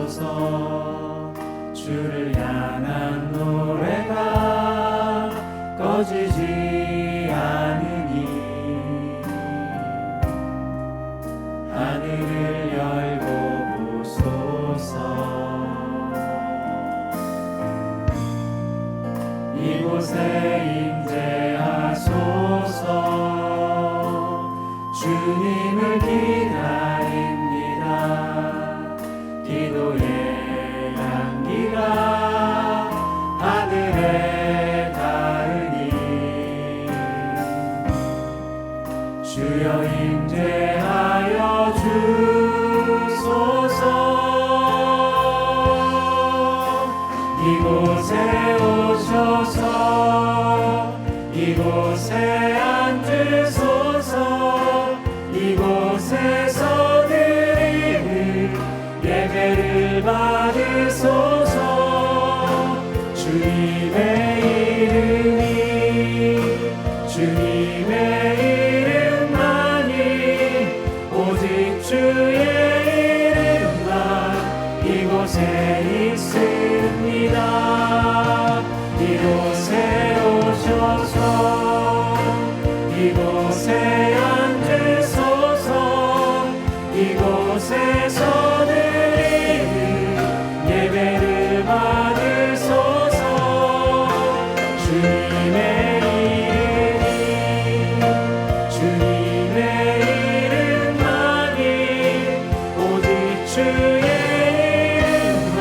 하소서. 주를 향한 노래가 꺼지지 않으니 하늘을 열고 보소서. 이곳에 임재하소서. 주님을 기다립니다. 기도의 향기가 하늘에 닿으니 주여 임재하여 주소서. 이곳에 오셔서 이곳에 앉으소서. 이곳에서 드리는 예배를 받으소서. 주님의 이름이 주님의 이름만이 오직 주의 이름만 이곳에 있습니다. 이곳에 오셔서 이곳에 앉으소서. 이곳에서 드리는 예배를 받으소서. 주님의 이름이 주님의 이름만이 오직 주의 이름만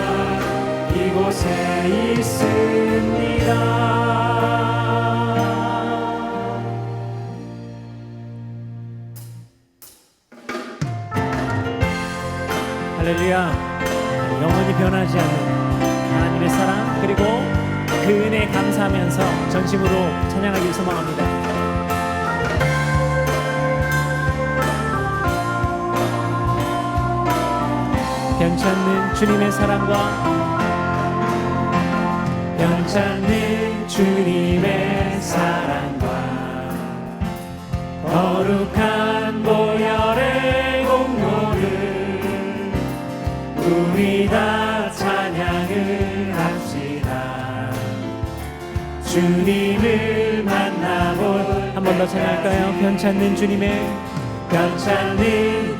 이곳에 있습니다. 할렐루야. 영원히 변하지 않는 하나님의 사랑 그리고 그 은혜에 감사하면서 전심으로 찬양하길 소망합니다. 변찮는 주님의 사랑과 변찮는 주님의 사랑과 거룩한 보혈의 공로를 우리 다 찬양을 합시다. 주님을 만나볼 한 번 더 찬양할까요? 변찮는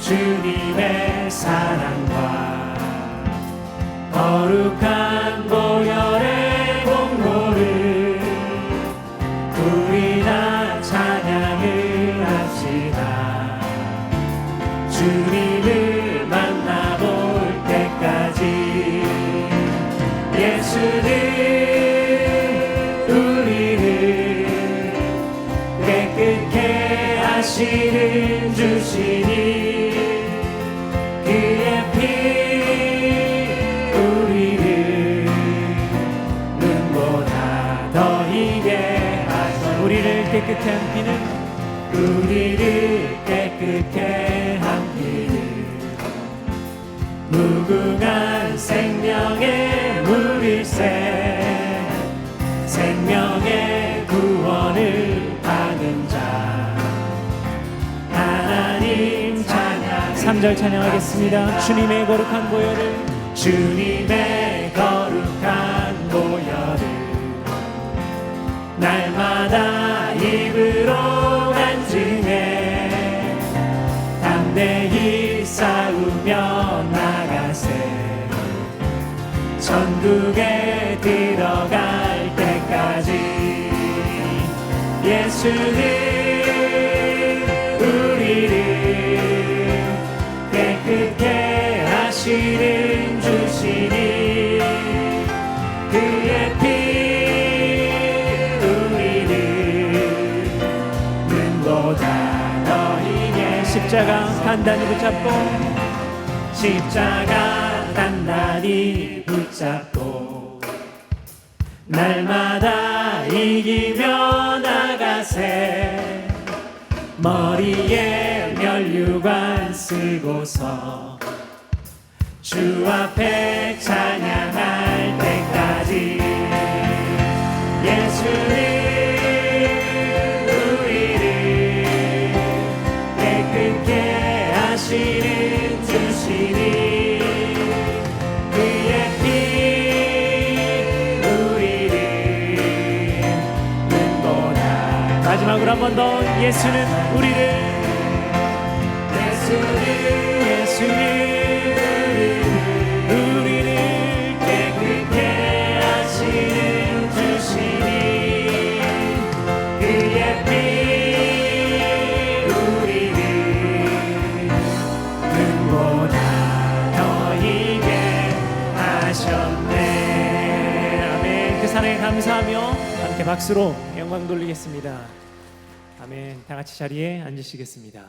주님의 사랑과 거룩한 보혈의 공로를 우리 다 찬양을 합시다. 주님을 만나볼 때까지 예수는 우리를 깨끗게 하시는 주시니 그의 피 우리를 눈보다 더 희게 하소서. 우리를 깨끗게 한 피는 우리를 깨끗게 한 피는 무궁한 생명의 물일새 생명의 구원을 받은 자 하나님 찬양. 3절 찬양하겠습니다. 주님의 거룩한 보혈을 주님의 거룩한 보혈을 날마다 입으로 간증해 담대히 싸우며 나가세. 천국에 들어갈 때까지 예수는 우리를 깨끗게 하시는 주시니 그의 피 우리를 눈보다 더 희게. 십자가 단단히 붙잡고 십자가 단단히 붙잡고 날마다 이기며 나가세. 머리에 면류관 쓰고서 주 앞에 찬양할 때까지 예수는 우리를 깨끗게 하시는 주시니 그의 우리 한 번 더 예수는 우리를 우리를 깨끗게 하시는 주시니 그의 피 우리를 눈보다 더 희게 하셨네. 아멘. 그 사랑에 감사하며 함께 박수로 영광 돌리겠습니다. 아멘. 다 같이 자리에 앉으시겠습니다.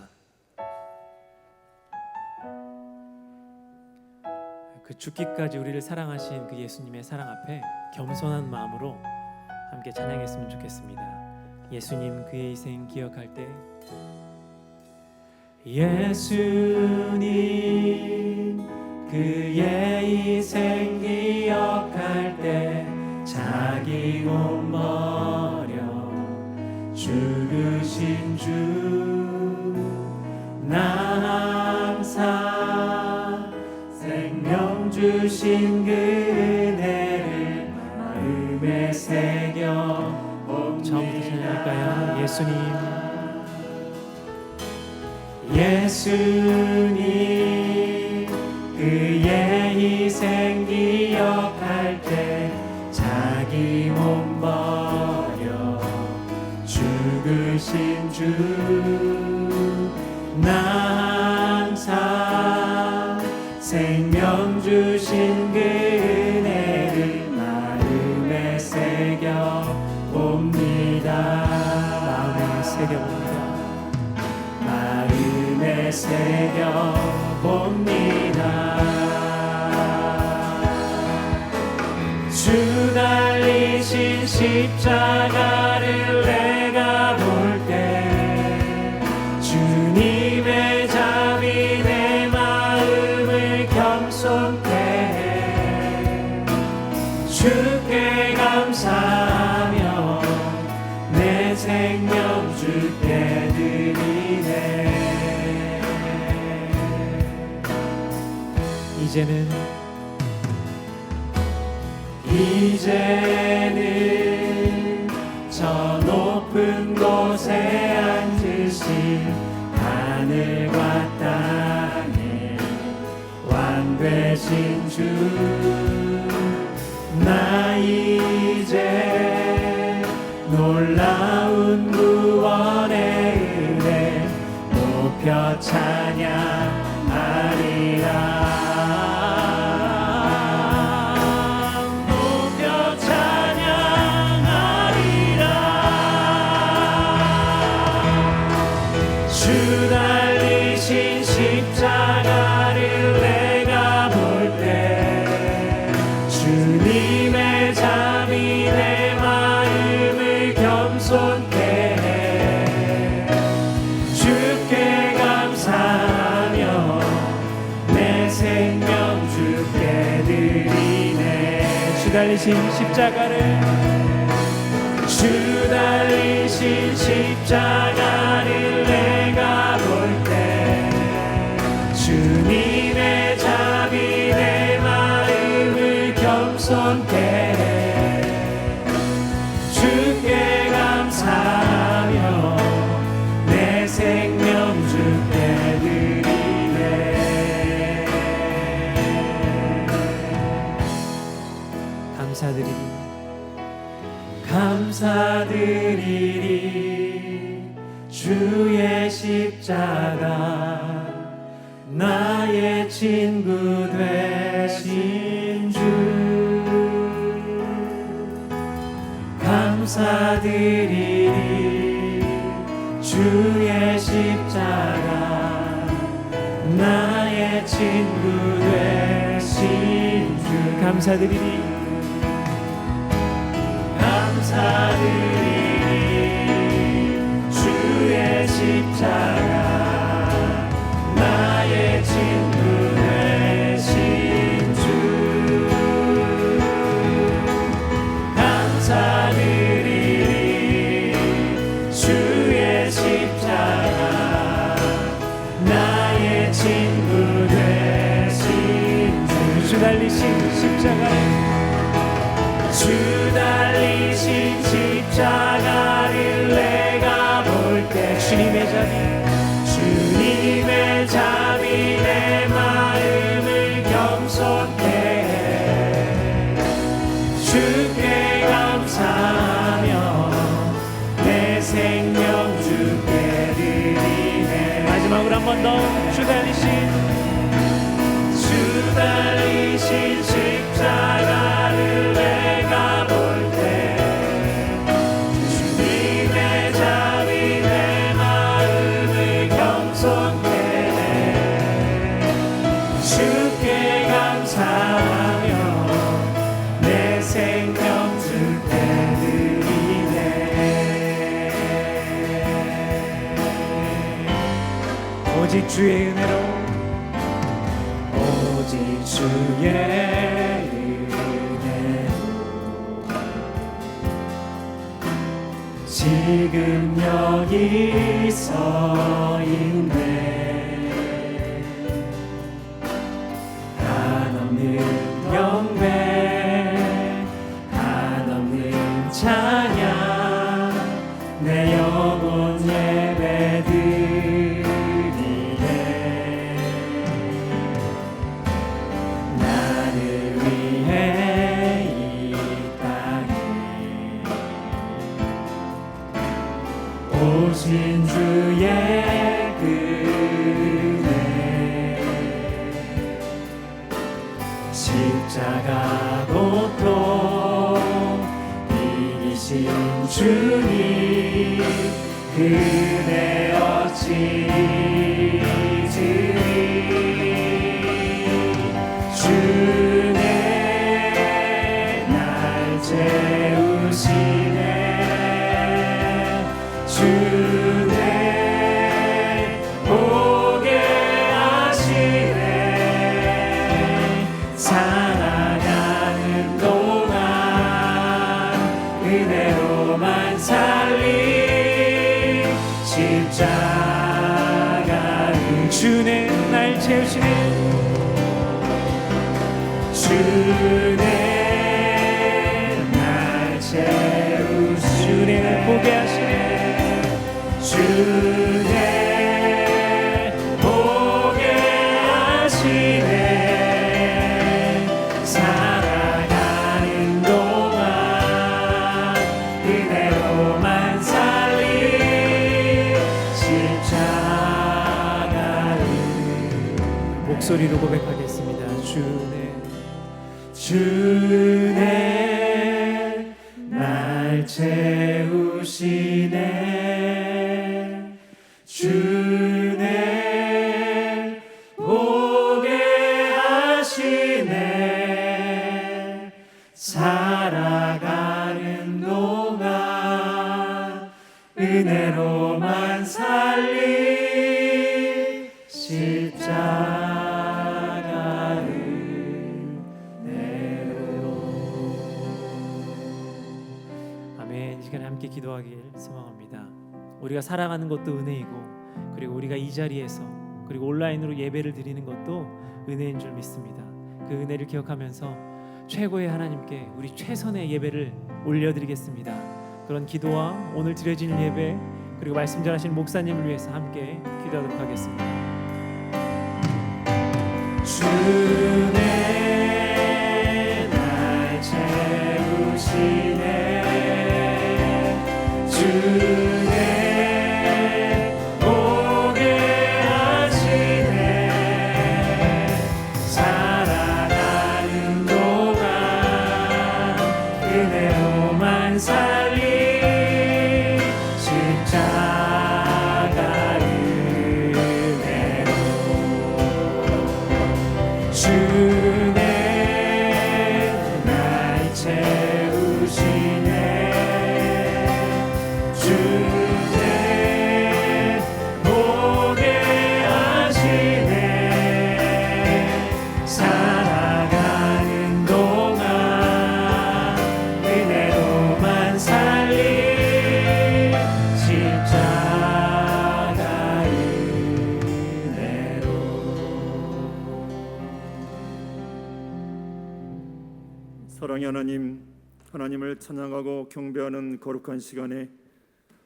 그 죽기까지 우리를 사랑하신 그 예수님의 사랑 앞에 겸손한 마음으로 함께 찬양했으면 좋겠습니다. 예수님 그의 희생 기억할 때 예수님 그의 희생 기억할 때 자기 몸 버려 죽으신 주 나 항상 생명 주신 그 은혜를 마음에 새겨 처음부터 찬양할까요? 예수님 그의 희생 기억할 때 자기 몸 버려 죽으신 주 나 항상 생명 주신 그 은혜를 마음에 새겨 봅니다. 마음에 새겨 봅니다. 마음에 새겨 봅니다. 주 달리신 십자가를 내가 볼 때 주님의 잠이 내 마음을 겸손케 해 주께 감사하며 내 생명 주께 드리네. 이제는 저 높은 곳에 앉으신 하늘과 땅에 왕 되신 주 나 이제 놀라운 구원의 은혜 높여 찬양하리라. 주 달리신 십자가를 내가 볼 때 주님의 잠이 내 마음을 겸손케 해 주께 감사하며 내 생명 주께 드리네. 주 달리신 십자가를 내가 볼 때 주님의 잠이 내 마음을 겸손케 해 주께 감사하며 내 생명 주께 드리네. 감사드리리 주의 십자가 나의 친구 되신 주 감사드리리 주의 십자가 나의 친구 되신 주 감사드리리 주의 십자가 나의 친구 되신 주 감사드리리 주의 십자가 나의 친구 되신 주 달리신 십자가를 십자가를 내가 감사하며 내 생명 주께 드리네. 오직 주의 은혜로, 오직 주의 은혜로 지금 여기 서 있네. 한없는 영광, 한없는 찬양, 내 영혼 예배드리네. 나를 위해 이 땅에 오신 주의 은혜, 십자가 고통 이기신 주님, 그 은혜 어찌 잊으리. 주네 날 채우시네. 주네 보게 하시네. 살아가는 동안 은혜로만 살리. 십자가는 주네 날 채우시네. 주네 날 채우시네. 주네 날 보게 하시네. 주네 보게 하시네. 살아가는 동안 은혜로만 살리. 십자가는 목소리로 고백하겠습니다. 주네 날 채우시네. 주네 보게 하시네. 살아가는 동안 은혜로만 살리. 십자가는 내로. 아멘. 이 시간에 함께 기도하길 소망합니다. 우리가 살아가는 것도 은혜이고, 그리고 우리가 이 자리에서 그리고 온라인으로 예배를 드리는 것도 은혜인 줄 믿습니다. 그 은혜를 기억하면서 최고의 하나님께 우리 최선의 예배를 올려드리겠습니다. 그런 기도와 오늘 드려진 예배, 그리고 말씀 전하신 목사님을 위해서 함께 기도하도록 하겠습니다. 주네 날 채우시네. 주네 보게 하시네. 살아가는 동안 은혜로만 살리. 십자가 은혜로. 주네 날 채우시네. 주네 보게 하시네. 살아가는 동안 은혜로만 살리. 십자가 은혜로. 사랑의 하나님, 하나님을 찬양하고 경배하는 거룩한 시간에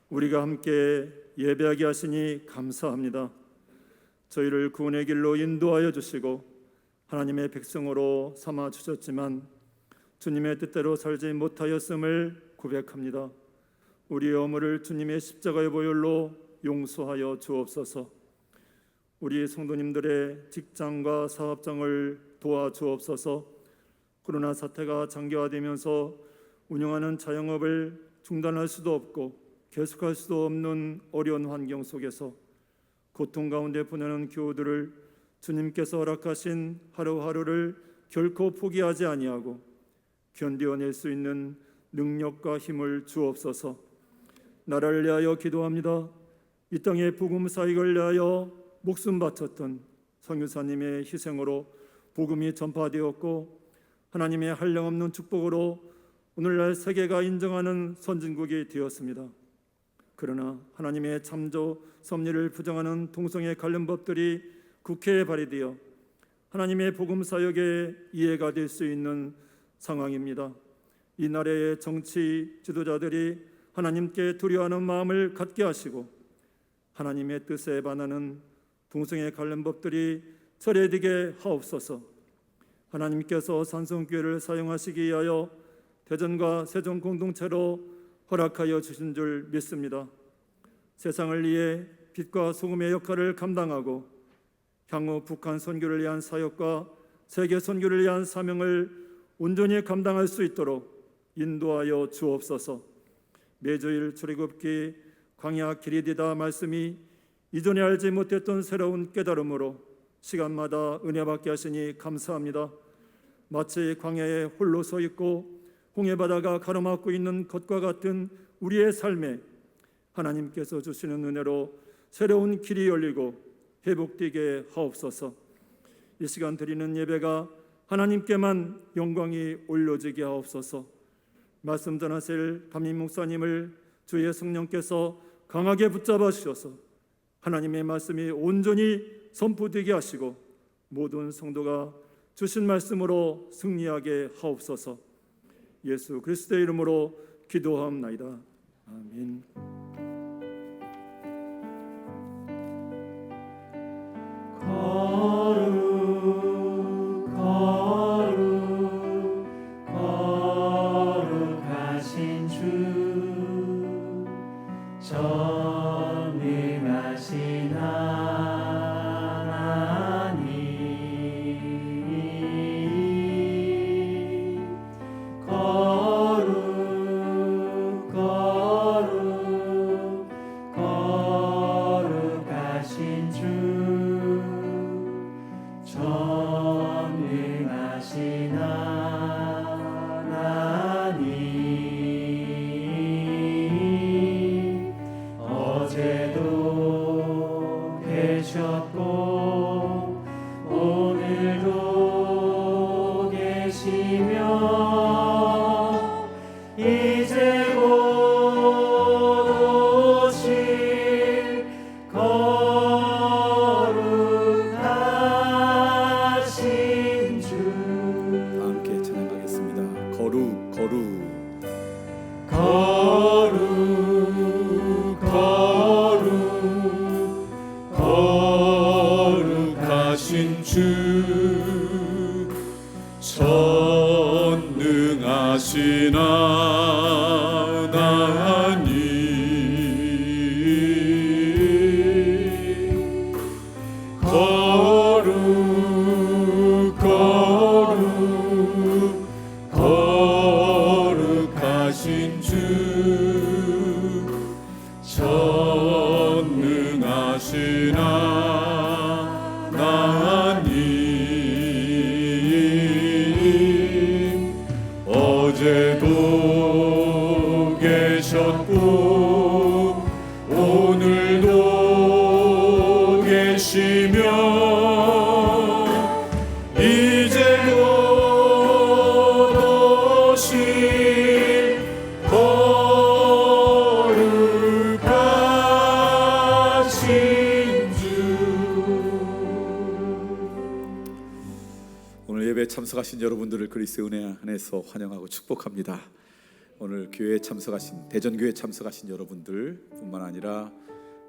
우리가 함께 예배하게 하시니 감사합니다. 저희를 구원의 길로 인도하여 주시고 하나님의 백성으로 삼아 주셨지만 주님의 뜻대로 살지 못하였음을 고백합니다. 우리의 허물을 주님의 십자가의 보혈로 용서하여 주옵소서. 우리 성도님들의 직장과 사업장을 도와주옵소서. 코로나 사태가 장기화되면서 운영하는 자영업을 중단할 수도 없고 계속할 수도 없는 어려운 환경 속에서 고통 가운데 보내는 교우들을 주님께서 허락하신 하루하루를 결코 포기하지 아니하고 견디어낼 수 있는 능력과 힘을 주옵소서. 나라를 위하여 기도합니다. 이 땅의 복음 사역을 위하여 목숨 바쳤던 성유사님의 희생으로 복음이 전파되었고 하나님의 한량없는 축복으로 오늘날 세계가 인정하는 선진국이 되었습니다. 그러나 하나님의 창조 섭리를 부정하는 동성애 관련 법들이 국회에 발의되어 하나님의 복음 사역에 이해가 될 수 있는 상황입니다. 이 나라의 정치 지도자들이 하나님께 두려워하는 마음을 갖게 하시고 하나님의 뜻에 반하는 동성애 관련 법들이 철회되게 하옵소서. 하나님께서 산성교회를 사용하시기 위하여 대전과 세종 공동체로 허락하여 주신 줄 믿습니다. 세상을 위해 빛과 소금의 역할을 감당하고 향후 북한 선교를 위한 사역과 세계 선교를 위한 사명을 온전히 감당할 수 있도록 인도하여 주옵소서. 매주일 출애굽기 광야 기리디다 말씀이 이전에 알지 못했던 새로운 깨달음으로 시간마다 은혜 받게 하시니 감사합니다. 마치 광야에 홀로 서 있고 홍해 바다가 가로막고 있는 것과 같은 우리의 삶에 하나님께서 주시는 은혜로 새로운 길이 열리고 회복되게 하옵소서. 이 시간 드리는 예배가 하나님께만 영광이 올려지게 하옵소서. 말씀 전하실 담임 목사님을 주의 성령께서 강하게 붙잡아 주셔서 하나님의 말씀이 온전히 선포되게 하시고 모든 성도가 주신 말씀으로 승리하게 하옵소서. 예수 그리스도의 이름으로 기도하옵나이다. 아멘. 거룩하신 주 전능하신 하나님 거룩하신 주 전능하신 하나님 어제도 계셨고 오늘도 계시며 이제 곧 오실 거룩하신 주. 함께 찬양하겠습니다. 거룩 거룩 거룩하신 주 전능하신 하나님 거룩하신 주 전능하신 하나님 어제도 계셨고 오늘도 계시며 이제 곧 오실 거룩하신 주. 오늘 예배에 참석하신 여러분들을 그리스도의 은혜 안에서 환영하고 축복합니다. 오늘 교회에 참석하신 대전교회에 참석하신 여러분들 뿐만 아니라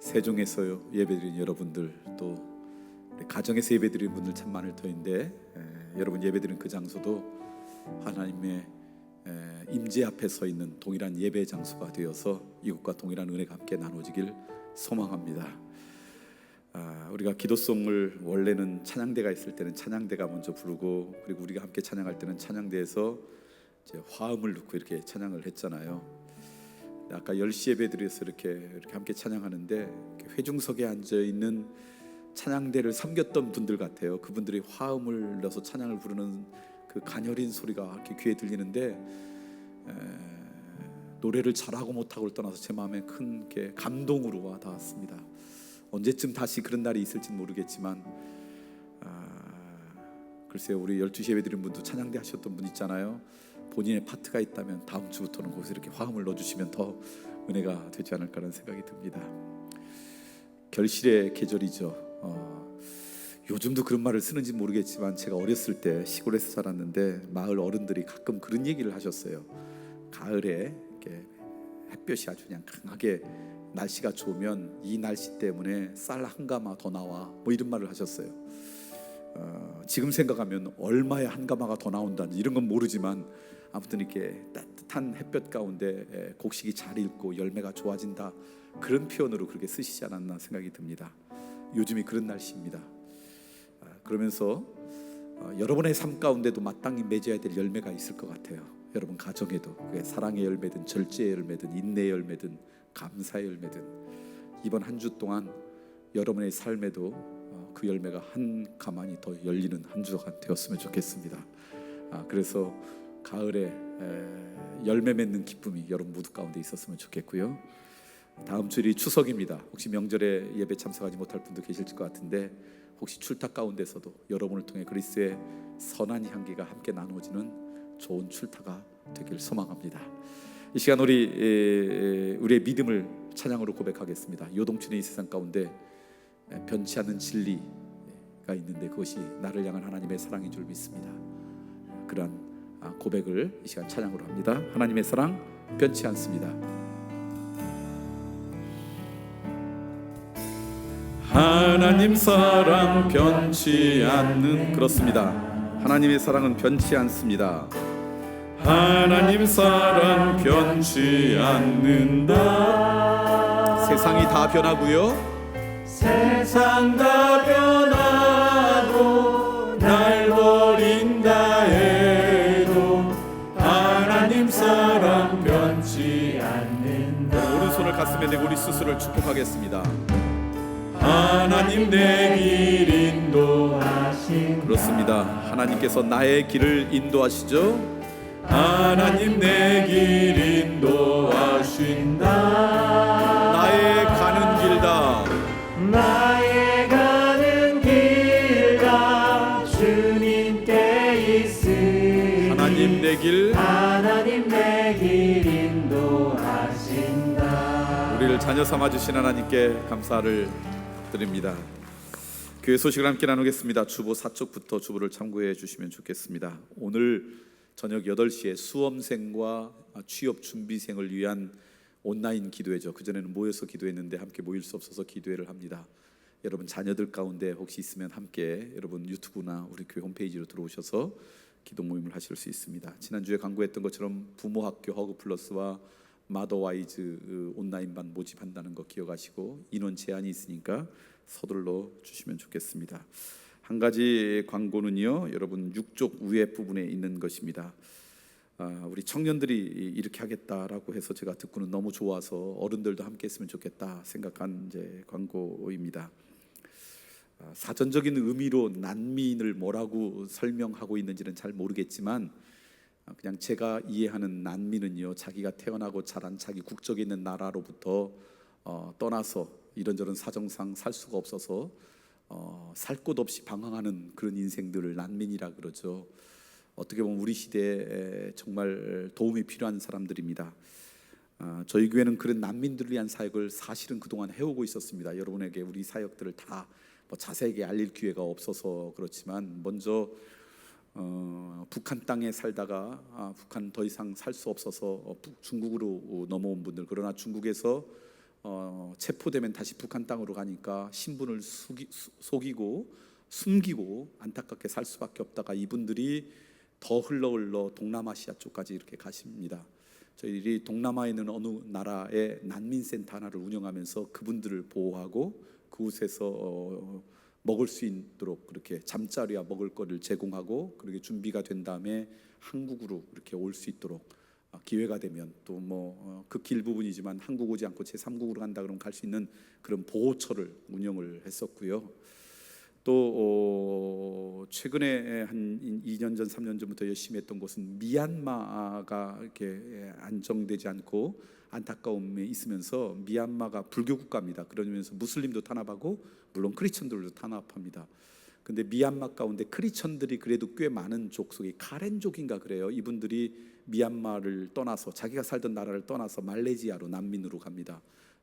세종에서 예배드린 여러분들 또 우리 가정에서 예배드린 분들 참 많을 터인데 여러분 예배드린 그 장소도 하나님의 임재 앞에 서 있는 동일한 예배 장소가 되어서 이곳과 동일한 은혜가 함께 나눠지길 소망합니다. 우리가 기도송을 원래는 찬양대가 있을 때는 찬양대가 먼저 부르고 그리고 우리가 함께 찬양할 때는 찬양대에서 이제 화음을 넣고 이렇게 찬양을 했잖아요. 아까 10시 예배드려서 이렇게 함께 찬양하는데 회중석에 앉아 있는 찬양대를 섬겼던 분들 같아요. 그분들이 화음을 넣어서 찬양을 부르는 그 가녀린 소리가 이렇게 귀에 들리는데 노래를 잘하고 못하고를 떠나서 제 마음에 큰 게 감동으로 와 닿았습니다. 언제쯤 다시 그런 날이 있을지는 모르겠지만 글쎄요, 우리 12시 예배 드린 분도 찬양대 하셨던 분 있잖아요. 본인의 파트가 있다면 다음 주부터는 거기서 이렇게 화음을 넣어주시면 더 은혜가 되지 않을까라는 생각이 듭니다. 결실의 계절이죠. 요즘도 그런 말을 쓰는지 모르겠지만 제가 어렸을 때 시골에서 살았는데 마을 어른들이 가끔 그런 얘기를 하셨어요. 가을에 이렇게 햇볕이 아주 그냥 강하게 날씨가 좋으면 이 날씨 때문에 쌀 한 가마 더 나와, 뭐 이런 말을 하셨어요. 지금 생각하면 얼마의 한 가마가 더 나온다는 이런 건 모르지만 아무튼 이렇게 따뜻한 햇볕 가운데 곡식이 잘 익고 열매가 좋아진다, 그런 표현으로 그렇게 쓰시지 않았나 생각이 듭니다. 요즘이 그런 날씨입니다. 그러면서 여러분의 삶 가운데도 마땅히 맺어야 될 열매가 있을 것 같아요. 여러분 가정에도 그게 사랑의 열매든 절제의 열매든 인내의 열매든 감사의 열매든 이번 한 주 동안 여러분의 삶에도 그 열매가 한 가만히 더 열리는 한 주가 되었으면 좋겠습니다. 그래서 가을에 열매 맺는 기쁨이 여러분 모두 가운데 있었으면 좋겠고요. 다음 주일이 추석입니다. 혹시 명절에 예배 참석하지 못할 분도 계실 것 같은데 혹시 출탁 가운데서도 여러분을 통해 그리스도의 선한 향기가 함께 나누어지는 좋은 출타가 되길 소망합니다. 이 시간 우리의 믿음을 찬양으로 고백하겠습니다. 요동치는 이 세상 가운데 변치 않는 진리가 있는데 그것이 나를 향한 하나님의 사랑인 줄 믿습니다. 그러한 고백을 이 시간 찬양으로 합니다. 하나님의 사랑 변치 않습니다. 하나님 사랑 변치 않는, 그렇습니다. 하나님의 사랑은 변치 않습니다. 하나님 사랑 변치 않는다. 세상이 다 변하고요, 세상 다 변하고 날 버린다 해도 하나님 사랑 변치 않는다. 오른손을 가슴에 대고 우리 스스로를 축복하겠습니다. 하나님 내 길 인도하신, 그렇습니다. 하나님께서 나의 길을 인도하시죠. 하나님 내 길 인도하신다. 나의 가는 길다. 나의 가는 길다 주님께 있으니 하나님 내 길, 하나님 내 길 인도하신다. 우리를 자녀 삼아 주신 하나님께 감사를 드립니다. 교회 소식을 함께 나누겠습니다. 주보 4쪽부터 주보를 참고해 주시면 좋겠습니다. 오늘 저녁 8시에 수험생과 취업 준비생을 위한 온라인 기도회죠. 그전에는 모여서 기도했는데 함께 모일 수 없어서 기도회를 합니다. 여러분 자녀들 가운데 혹시 있으면 함께 여러분 유튜브나 우리 교회 홈페이지로 들어오셔서 기도 모임을 하실 수 있습니다. 지난주에 강구했던 것처럼 부모학교 허그플러스와 마더와이즈 온라인반 모집한다는 거 기억하시고 인원 제한이 있으니까 서둘러 주시면 좋겠습니다. 한 가지 광고는요, 여러분 6쪽 위에 부분에 있는 것입니다. 우리 청년들이 이렇게 하겠다라고 해서 제가 듣고는 너무 좋아서 어른들도 함께 했으면 좋겠다 생각한 이제 광고입니다. 사전적인 의미로 난민을 뭐라고 설명하고 있는지는 잘 모르겠지만 그냥 제가 이해하는 난민은요, 자기가 태어나고 자란 자기 국적에 있는 나라로부터 떠나서 이런저런 사정상 살 수가 없어서 살 곳 없이 방황하는 그런 인생들을 난민이라 그러죠. 어떻게 보면 우리 시대에 정말 도움이 필요한 사람들입니다. 저희 교회는 그런 난민들을 위한 사역을 사실은 그동안 해오고 있었습니다. 여러분에게 우리 사역들을 다 뭐 자세하게 알릴 기회가 없어서 그렇지만 먼저 북한 땅에 살다가 북한 더 이상 살 수 없어서 중국으로 넘어온 분들, 그러나 중국에서 체포되면 다시 북한 땅으로 가니까 신분을 속이고 숨기고 안타깝게 살 수밖에 없다가 이분들이 더 흘러 동남아시아 쪽까지 이렇게 가십니다. 저희들이 동남아에 있는 어느 나라의 난민센터 하나를 운영하면서 그분들을 보호하고 그곳에서 먹을 수 있도록 그렇게 잠자리와 먹을 거를 제공하고 그렇게 준비가 된 다음에 한국으로 이렇게 올 수 있도록 기회가 되면 또 뭐 극길 부분이지만 한국 오지 않고 제3국으로 간다 그러면 갈 수 있는 그런 보호처를 운영을 했었고요. 또 최근에 한 2년 전, 3년 전부터 열심히 했던 곳은 미얀마가 이렇게 안정되지 않고 안타까움에 있으면서 미얀마가 불교 국가입니다. 그러면서 무슬림도 탄압하고 물론 크리스천들도 탄압합니다. 근데 미얀마 가운데 크리스천들이 그래도 꽤 많은 족속이 카렌족인가 그래요. 이분들이 미얀마를 떠나서 자기가 살던 나라를 떠나서 말레이시아로 난민으로 갑니다.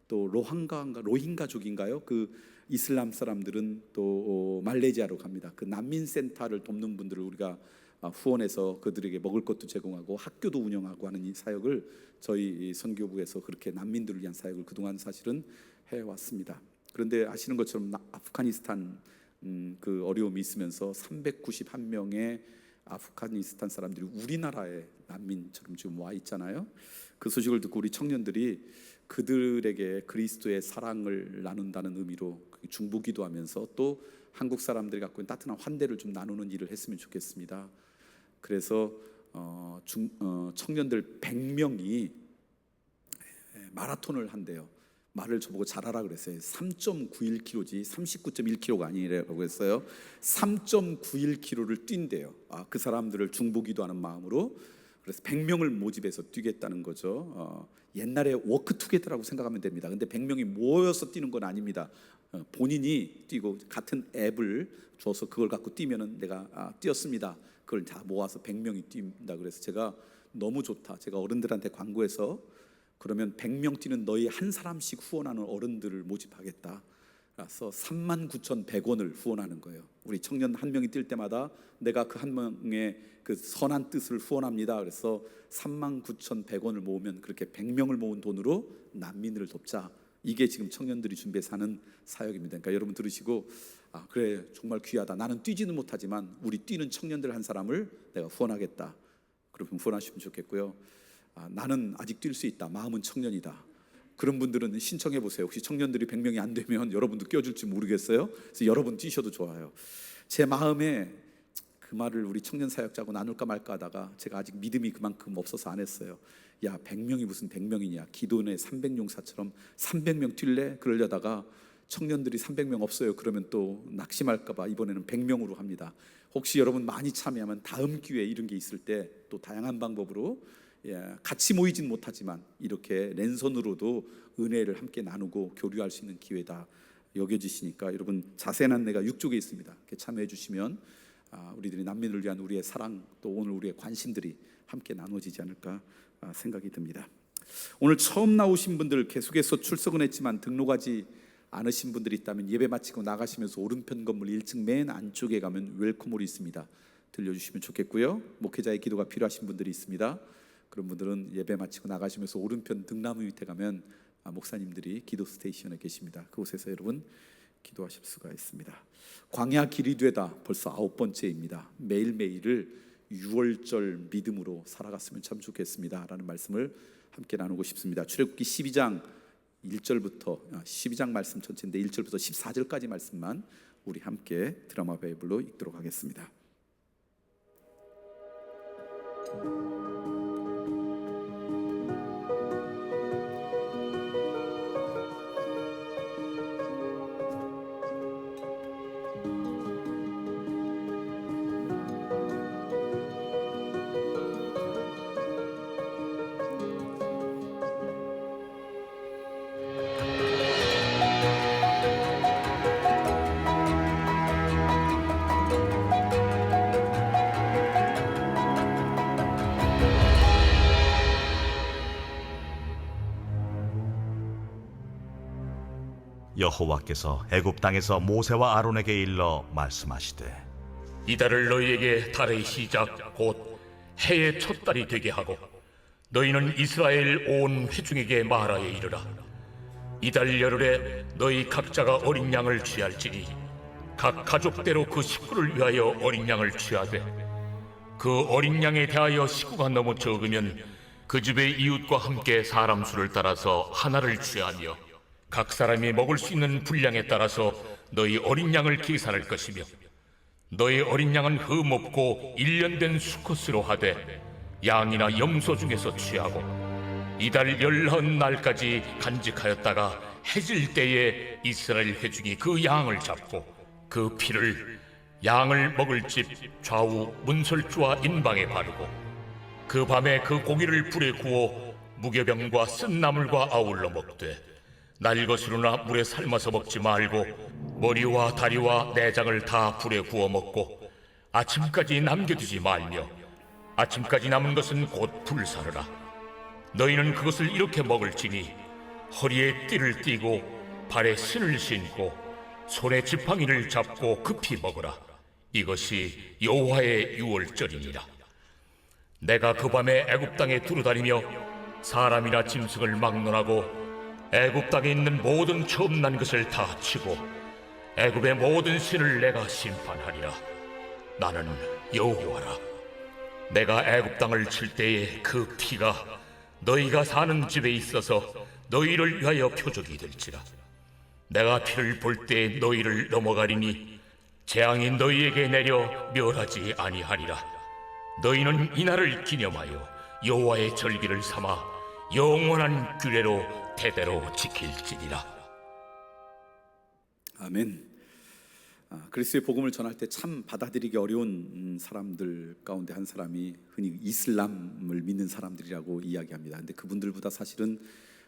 또 로힝가족인가요? 그 이슬람 사람들은 또 말레이시아로 갑니다. 그 난민 센터를 돕는 분들을 우리가 후원해서 그들에게 먹을 것도 제공하고 학교도 운영하고 하는 이 사역을 저희 선교부에서 그렇게 난민들을 위한 사역을 그동안 사실은 해왔습니다. 그런데 아시는 것처럼 아프가니스탄 그 어려움이 있으면서 391명의 아프가니스탄 사람들이 우리나라에 난민처럼 지금 와 있잖아요. 그 소식을 듣고 우리 청년들이 그들에게 그리스도의 사랑을 나눈다는 의미로 중보기도하면서 또 한국 사람들이 갖고 있는 따뜻한 환대를 좀 나누는 일을 했으면 좋겠습니다. 그래서 청년들 100명이 마라톤을 한대요. 말을 저보고 잘하라 그랬어요. 3.91km지 39.1km가 아니라고 했어요. 3.91km를 뛴대요. 그 사람들을 중보기도하는 마음으로. 그래서 100명을 모집해서 뛰겠다는 거죠. 옛날에 워크투게더라고 생각하면 됩니다. 근데 100명이 모여서 뛰는 건 아닙니다. 본인이 뛰고 같은 앱을 줘서 그걸 갖고 뛰면은 내가 뛰었습니다. 그걸 다 모아서 100명이 뛴다. 그래서 제가 너무 좋다. 제가 어른들한테 광고해서 그러면 100명 뛰는 너희 한 사람씩 후원하는 어른들을 모집하겠다. 그래서 39,100원을 후원하는 거예요. 우리 청년 한 명이 뛸 때마다 내가 그 한 명의 그 선한 뜻을 후원합니다. 그래서 39,100원을 모으면 그렇게 100명을 모은 돈으로 난민을 돕자. 이게 지금 청년들이 준비해서 하는 사역입니다. 그러니까 여러분 들으시고 그래 정말 귀하다. 나는 뛰지는 못하지만 우리 뛰는 청년들 한 사람을 내가 후원하겠다. 그러면 후원하시면 좋겠고요. 나는 아직 뛸 수 있다. 마음은 청년이다. 그런 분들은 신청해 보세요. 혹시 청년들이 100명이 안 되면 여러분도 껴줄지 모르겠어요. 그래서 여러분 뛰셔도 좋아요. 제 마음에 그 말을 우리 청년 사역자하고 나눌까 말까 하다가 제가 아직 믿음이 그만큼 없어서 안 했어요. 야 100명이 무슨 100명이냐. 기도원의 300용사처럼 300명 뛸래? 그러려다가 청년들이 300명 없어요. 그러면 또 낙심할까 봐 이번에는 100명으로 합니다. 혹시 여러분 많이 참여하면 다음 기회에 이런 게 있을 때 또 다양한 방법으로 같이 모이진 못하지만 이렇게 랜선으로도 은혜를 함께 나누고 교류할 수 있는 기회다 여겨지시니까 여러분 자세한 안내가 6쪽에 있습니다. 이렇게 참여해 주시면 우리들이 난민을 위한 우리의 사랑 또 오늘 우리의 관심들이 함께 나눠지지 않을까 생각이 듭니다. 오늘 처음 나오신 분들 계속해서 출석은 했지만 등록하지 않으신 분들이 있다면 예배 마치고 나가시면서 오른편 건물 1층 맨 안쪽에 가면 웰컴홀이 있습니다. 들려주시면 좋겠고요. 목회자의 기도가 필요하신 분들이 있습니다. 그런 분들은 예배 마치고 나가시면서 오른편 등나무 밑에 가면 목사님들이 기도 스테이션에 계십니다. 그곳에서 여러분 기도하실 수가 있습니다. 광야 길이 되다 벌써 9번째입니다. 매일매일을 6월절 믿음으로 살아갔으면 참 좋겠습니다 라는 말씀을 함께 나누고 싶습니다. 출애굽기 12장 1절부터 12장 말씀 전체인데 1절부터 14절까지 말씀만 우리 함께 드라마 바이블로 읽도록 하겠습니다. 여호와께서 애굽 땅에서 모세와 아론에게 일러 말씀하시되 이달을 너희에게 달의 시작 곧 해의 첫 달이 되게 하고 너희는 이스라엘 온 회중에게 말하여 이르라. 이달 열흘에 너희 각자가 어린 양을 취할지니 각 가족대로 그 식구를 위하여 어린 양을 취하되 그 어린 양에 대하여 식구가 너무 적으면 그 집의 이웃과 함께 사람 수를 따라서 하나를 취하며 각 사람이 먹을 수 있는 분량에 따라서 너희 어린 양을 계산할 것이며 너희 어린 양은 흠없고 1년 된 수컷으로 하되 양이나 염소 중에서 취하고 이달 19날까지 간직하였다가 해질 때에 이스라엘 회중이 그 양을 잡고 그 피를 양을 먹을 집 좌우 문설주와 인방에 바르고 그 밤에 그 고기를 불에 구워 무교병과 쓴 나물과 아울러 먹되 날 것으로나 물에 삶아서 먹지 말고 머리와 다리와 내장을 다 불에 구워 먹고 아침까지 남겨두지 말며 아침까지 남은 것은 곧 불사르라. 너희는 그것을 이렇게 먹을지니 허리에 띠를 띠고 발에 신을 신고 손에 지팡이를 잡고 급히 먹으라. 이것이 여호와의 유월절이니라. 내가 그 밤에 애굽 땅에 두루다니며 사람이나 짐승을 막론하고 애굽 땅에 있는 모든 처음 난 것을 다 치고 애굽의 모든 신을 내가 심판하리라. 나는 여호와라. 내가 애굽 땅을 칠 때에 그 피가 너희가 사는 집에 있어서 너희를 위하여 표적이 될지라. 내가 피를 볼 때 너희를 넘어가리니 재앙이 너희에게 내려 멸하지 아니하리라. 너희는 이날을 기념하여 여호와의 절기를 삼아 영원한 규례로 대대로 지킬지니라. 아멘. 그리스도의 복음을 전할 때 참 받아들이기 어려운 사람들 가운데 한 사람이 흔히 이슬람을 믿는 사람들이라고 이야기합니다. 근데 그분들보다 사실은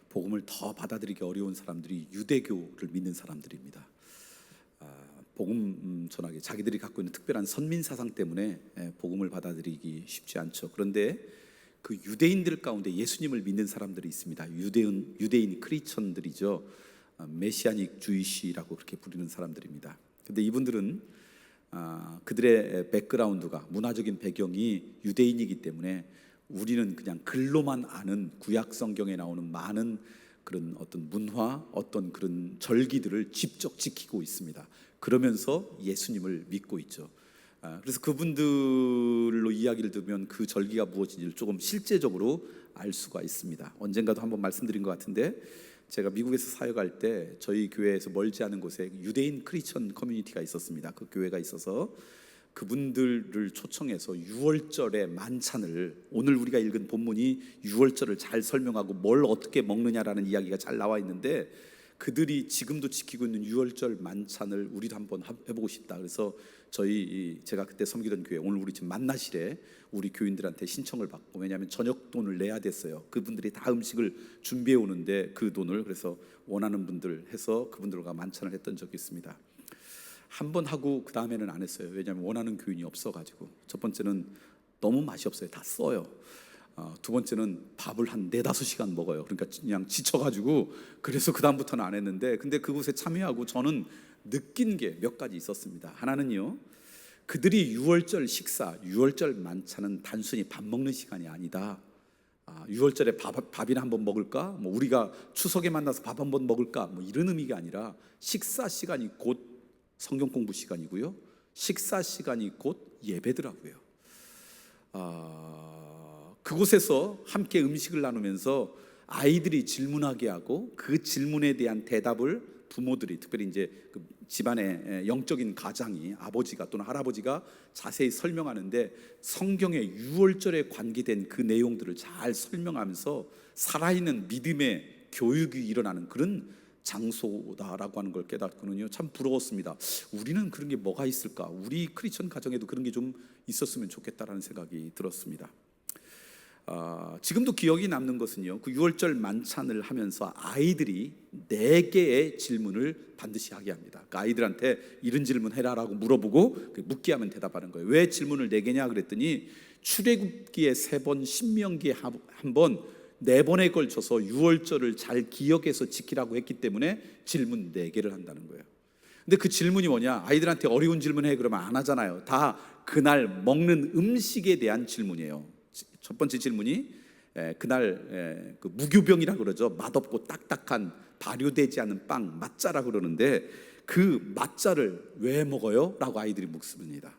복음을 더 받아들이기 어려운 사람들이 유대교를 믿는 사람들입니다. 복음 전하기 자기들이 갖고 있는 특별한 선민 사상 때문에 복음을 받아들이기 쉽지 않죠. 그런데 그 유대인들 가운데 예수님을 믿는 사람들이 있습니다. 유대인 크리스천들이죠. 메시아닉 주이시라고 그렇게 부르는 사람들입니다. 근데 이분들은 그들의 백그라운드가 문화적인 배경이 유대인이기 때문에 우리는 그냥 글로만 아는 구약 성경에 나오는 많은 그런 어떤 문화, 어떤 그런 절기들을 직접 지키고 있습니다. 그러면서 예수님을 믿고 있죠. 그래서 그분들로 이야기를 들으면 그 절기가 무엇인지를 조금 실제적으로 알 수가 있습니다. 언젠가도 한번 말씀드린 것 같은데 제가 미국에서 사역할 때 저희 교회에서 멀지 않은 곳에 유대인 크리스천 커뮤니티가 있었습니다. 그 교회가 있어서 그분들을 초청해서 유월절의 만찬을, 오늘 우리가 읽은 본문이 유월절을 잘 설명하고 뭘 어떻게 먹느냐라는 이야기가 잘 나와 있는데 그들이 지금도 지키고 있는 유월절 만찬을 우리도 한번 해보고 싶다. 그래서 제가 그때 섬기던 교회, 오늘 우리 지금 만나실에 우리 교인들한테 신청을 받고, 왜냐하면 저녁 돈을 내야 됐어요. 그분들이 다 음식을 준비해 오는데 그 돈을, 그래서 원하는 분들 해서 그분들과 만찬을 했던 적이 있습니다. 한 번 하고 그 다음에는 안 했어요. 왜냐하면 원하는 교인이 없어가지고. 첫 번째는 너무 맛이 없어요. 다 써요. 두 번째는 밥을 한 4-5시간 먹어요. 그러니까 그냥 지쳐가지고, 그래서 그 다음부터는 안 했는데, 근데 그곳에 참여하고 저는 느낀 게 몇 가지 있었습니다. 하나는요, 그들이 유월절 식사, 유월절 만찬은 단순히 밥 먹는 시간이 아니다. 유월절에 밥이나 한번 먹을까? 뭐 우리가 추석에 만나서 밥 한번 먹을까? 뭐 이런 의미가 아니라 식사 시간이 곧 성경 공부 시간이고요, 식사 시간이 곧 예배더라고요. 그곳에서 함께 음식을 나누면서 아이들이 질문하게 하고 그 질문에 대한 대답을 부모들이, 특별히 이제 그 집안의 영적인 가장이, 아버지가 또는 할아버지가 자세히 설명하는데 성경의 유월절에 관계된 그 내용들을 잘 설명하면서 살아있는 믿음의 교육이 일어나는 그런 장소다라고 하는 걸 깨닫고는요, 참 부러웠습니다. 우리는 그런 게 뭐가 있을까? 우리 크리스천 가정에도 그런 게 좀 있었으면 좋겠다라는 생각이 들었습니다. 지금도 기억이 남는 것은요, 그 유월절 만찬을 하면서 아이들이 4개의 질문을 반드시 하게 합니다. 그러니까 아이들한테 이런 질문 해라라고 물어보고 묻게 하면 대답하는 거예요. 왜 질문을 4개냐 그랬더니 출애굽기에 3번, 신명기에 1번, 4번에 걸쳐서 유월절을 잘 기억해서 지키라고 했기 때문에 질문 4개를 한다는 거예요. 근데 그 질문이 뭐냐? 아이들한테 어려운 질문 해 그러면 안 하잖아요. 다 그날 먹는 음식에 대한 질문이에요. 첫 번째 질문이 그날 그 무교병이라고 그러죠. 맛없고 딱딱한 발효되지 않은 빵, 맛자라고 그러는데 그 맛자를 왜 먹어요? 라고 아이들이 묻습니다.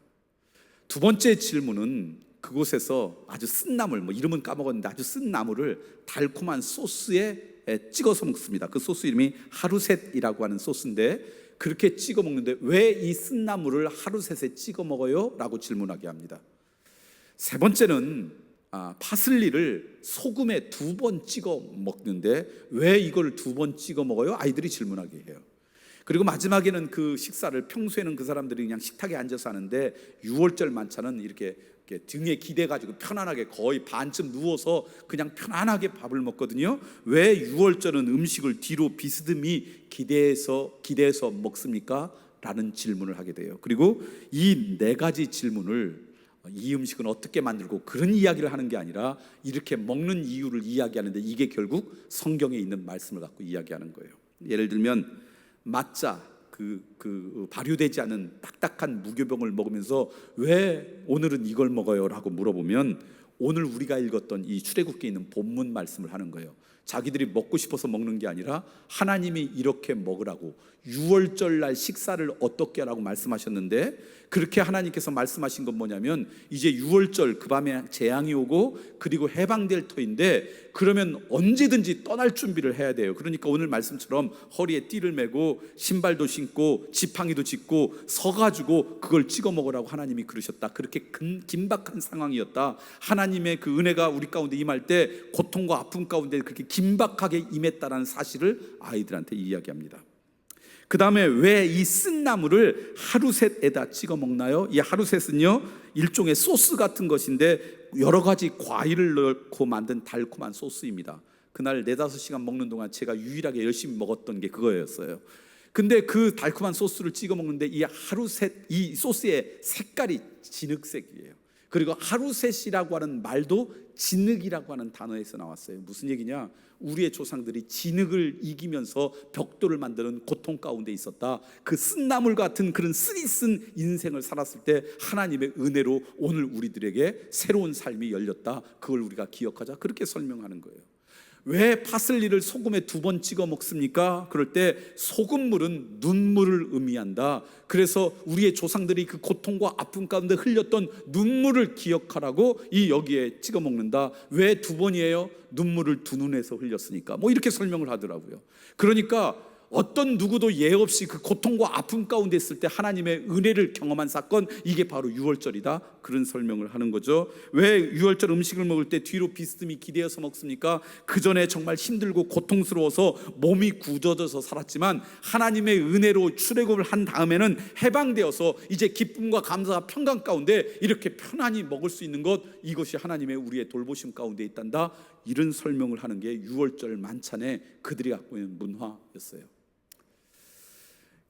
두 번째 질문은 그곳에서 아주 쓴 나물, 뭐 이름은 까먹었는데 아주 쓴 나물을 달콤한 소스에 찍어서 먹습니다. 그 소스 이름이 하루셋이라고 하는 소스인데 그렇게 찍어 먹는데 왜 이 쓴 나물을 하루셋에 찍어 먹어요? 라고 질문하게 합니다. 세 번째는 파슬리를 소금에 2번 찍어 먹는데 왜 이걸 2번 찍어 먹어요? 아이들이 질문하게 해요. 그리고 마지막에는 그 식사를, 평소에는 그 사람들이 그냥 식탁에 앉아서 하는데 6월절 만찬은 이렇게 등에 기대가지고 편안하게 거의 반쯤 누워서 그냥 편안하게 밥을 먹거든요. 왜 6월절은 음식을 뒤로 비스듬히 기대해서 먹습니까? 라는 질문을 하게 돼요. 그리고 이 네 가지 질문을, 이 음식은 어떻게 만들고 그런 이야기를 하는 게 아니라 이렇게 먹는 이유를 이야기하는데, 이게 결국 성경에 있는 말씀을 갖고 이야기하는 거예요. 예를 들면 맞자, 발효되지 않은 딱딱한 무교병을 먹으면서 왜 오늘은 이걸 먹어요? 라고 물어보면 오늘 우리가 읽었던 이 출애굽기에 있는 본문 말씀을 하는 거예요. 자기들이 먹고 싶어서 먹는 게 아니라 하나님이 이렇게 먹으라고, 6월절 날 식사를 어떻게 하라고 말씀하셨는데, 그렇게 하나님께서 말씀하신 건 뭐냐면 이제 6월절 그 밤에 재앙이 오고 그리고 해방될 터인데, 그러면 언제든지 떠날 준비를 해야 돼요. 그러니까 오늘 말씀처럼 허리에 띠를 메고 신발도 신고 지팡이도 짚고 서가지고 그걸 찍어 먹으라고 하나님이 그러셨다. 그렇게 긴박한 상황이었다. 하나님의 그 은혜가 우리 가운데 임할 때 고통과 아픔 가운데 그렇게 긴박하게 임했다라는 사실을 아이들한테 이야기합니다. 그 다음에 왜 이 쓴 나물을 하루셋에다 찍어 먹나요? 이 하루셋은요, 일종의 소스 같은 것인데 여러 가지 과일을 넣고 만든 달콤한 소스입니다. 그날 4-5시간 먹는 동안 제가 유일하게 열심히 먹었던 게 그거였어요. 근데 그 달콤한 소스를 찍어 먹는데 이 하루셋, 이 소스의 색깔이 진흙색이에요. 그리고 하루셋이라고 하는 말도 진흙이라고 하는 단어에서 나왔어요. 무슨 얘기냐? 우리의 조상들이 진흙을 이기면서 벽돌을 만드는 고통 가운데 있었다. 그 쓴나물 같은 그런 쓰리쓴 인생을 살았을 때 하나님의 은혜로 오늘 우리들에게 새로운 삶이 열렸다. 그걸 우리가 기억하자. 그렇게 설명하는 거예요. 왜 파슬리를 소금에 2번 찍어 먹습니까? 그럴 때 소금물은 눈물을 의미한다. 그래서 우리의 조상들이 그 고통과 아픔 가운데 흘렸던 눈물을 기억하라고 이 여기에 찍어 먹는다. 왜 2번이에요? 눈물을 2눈에서 흘렸으니까. 뭐 이렇게 설명을 하더라고요. 그러니까 어떤 누구도 예 없이 그 고통과 아픔 가운데 있을 때 하나님의 은혜를 경험한 사건, 이게 바로 6월절이다. 그런 설명을 하는 거죠. 왜 6월절 음식을 먹을 때 뒤로 비스듬히 기대어서 먹습니까? 그 전에 정말 힘들고 고통스러워서 몸이 굳어져서 살았지만 하나님의 은혜로 출애굽을 한 다음에는 해방되어서 이제 기쁨과 감사와 평강 가운데 이렇게 편안히 먹을 수 있는 것, 이것이 하나님의 우리의 돌보심 가운데 있단다. 이런 설명을 하는 게 6월절 만찬에 그들이 갖고 있는 문화였어요.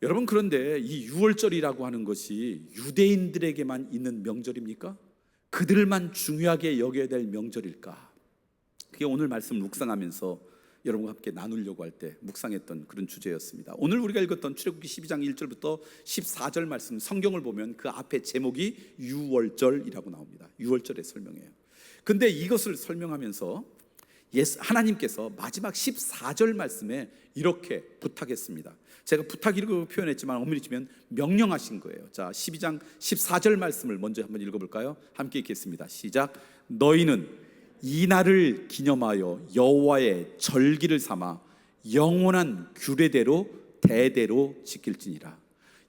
여러분, 그런데 이 6월절이라고 하는 것이 유대인들에게만 있는 명절입니까? 그들만 중요하게 여겨야 될 명절일까? 그게 오늘 말씀 묵상하면서 여러분과 함께 나누려고 할 때 묵상했던 그런 주제였습니다. 오늘 우리가 읽었던 출애굽기 12장 1절부터 14절 말씀, 성경을 보면 그 앞에 제목이 6월절이라고 나옵니다. 6월절의 설명이에요. 근데 이것을 설명하면서 하나님께서 마지막 14절 말씀에 이렇게 부탁했습니다. 제가 부탁이라고 표현했지만 엄밀히 치면 명령하신 거예요. 자, 12장 14절 말씀을 먼저 한번 읽어볼까요? 함께 읽겠습니다. 시작. 너희는 이 날을 기념하여 여호와의 절기를 삼아 영원한 규례대로 대대로 지킬지니라.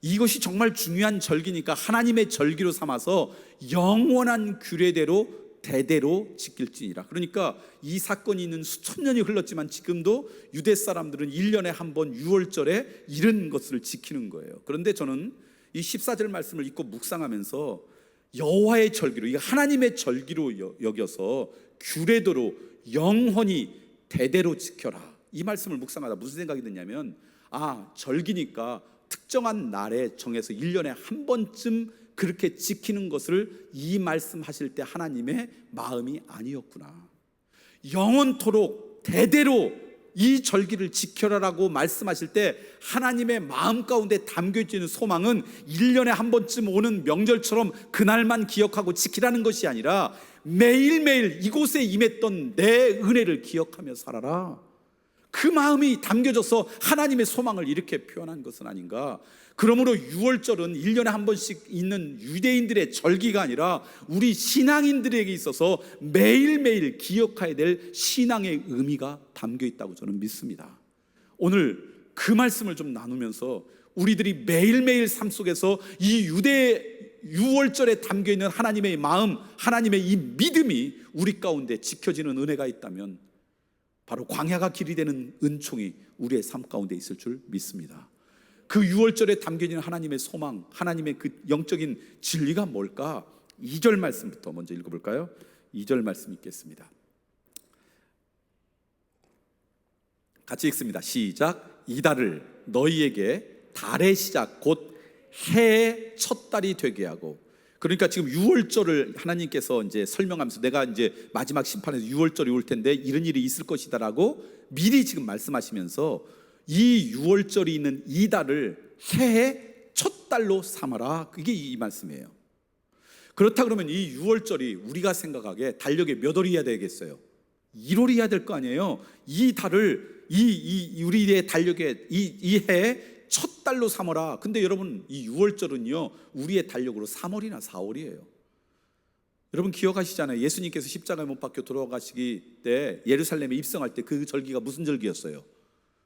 이것이 정말 중요한 절기니까 하나님의 절기로 삼아서 영원한 규례대로 대대로 지킬지니라. 그러니까 이 사건이 있는 수천 년이 흘렀지만 지금도 유대 사람들은 1년에 한 번 6월절에 이런 것을 지키는 거예요. 그런데 저는 이 14절 말씀을 읽고 묵상하면서 여호와의 절기로, 이게 하나님의 절기로 여겨서 규례대로 영원히 대대로 지켜라, 이 말씀을 묵상하다 무슨 생각이 드냐면, 절기니까 특정한 날에 정해서 1년에 한 번쯤 그렇게 지키는 것을 이 말씀하실 때 하나님의 마음이 아니었구나. 영원토록 대대로 이 절기를 지켜라라고 말씀하실 때 하나님의 마음 가운데 담겨있는 소망은 1년에 한 번쯤 오는 명절처럼 그날만 기억하고 지키라는 것이 아니라 매일매일 이곳에 임했던 내 은혜를 기억하며 살아라. 그 마음이 담겨져서 하나님의 소망을 이렇게 표현한 것은 아닌가. 그러므로 6월절은 1년에 한 번씩 있는 유대인들의 절기가 아니라 우리 신앙인들에게 있어서 매일매일 기억해야 될 신앙의 의미가 담겨 있다고 저는 믿습니다. 오늘 그 말씀을 좀 나누면서 우리들이 매일매일 삶 속에서 이 6월절에 담겨 있는 하나님의 마음, 하나님의 이 믿음이 우리 가운데 지켜지는 은혜가 있다면 바로 광야가 길이 되는 은총이 우리의 삶 가운데 있을 줄 믿습니다. 그 6월절에 담겨 있는 하나님의 소망, 하나님의 그 영적인 진리가 뭘까? 2절 말씀부터 먼저 읽어볼까요? 2절 말씀 읽겠습니다. 같이 읽습니다. 시작. 이달을 너희에게 달의 시작 곧 해의 첫 달이 되게 하고. 그러니까 지금 6월절을 하나님께서 이제 설명하면서 내가 이제 마지막 심판에서 6월절이 올 텐데 이런 일이 있을 것이다라고 미리 지금 말씀하시면서 이 6월절이 있는 이 달을 해의 첫 달로 삼아라. 그게 이 말씀이에요. 그렇다 그러면 이 6월절이 우리가 생각하기에 달력에 몇 월이어야 되겠어요? 1월이어야 될 거 아니에요. 이 달을 우리의 달력에 이 해의 첫 달로 삼어라. 근데 여러분 이 6월절은요 우리의 달력으로 3월이나 4월이에요. 여러분 기억하시잖아요. 예수님께서 십자가에 못 박혀 돌아가시기 때 예루살렘에 입성할 때 그 절기가 무슨 절기였어요?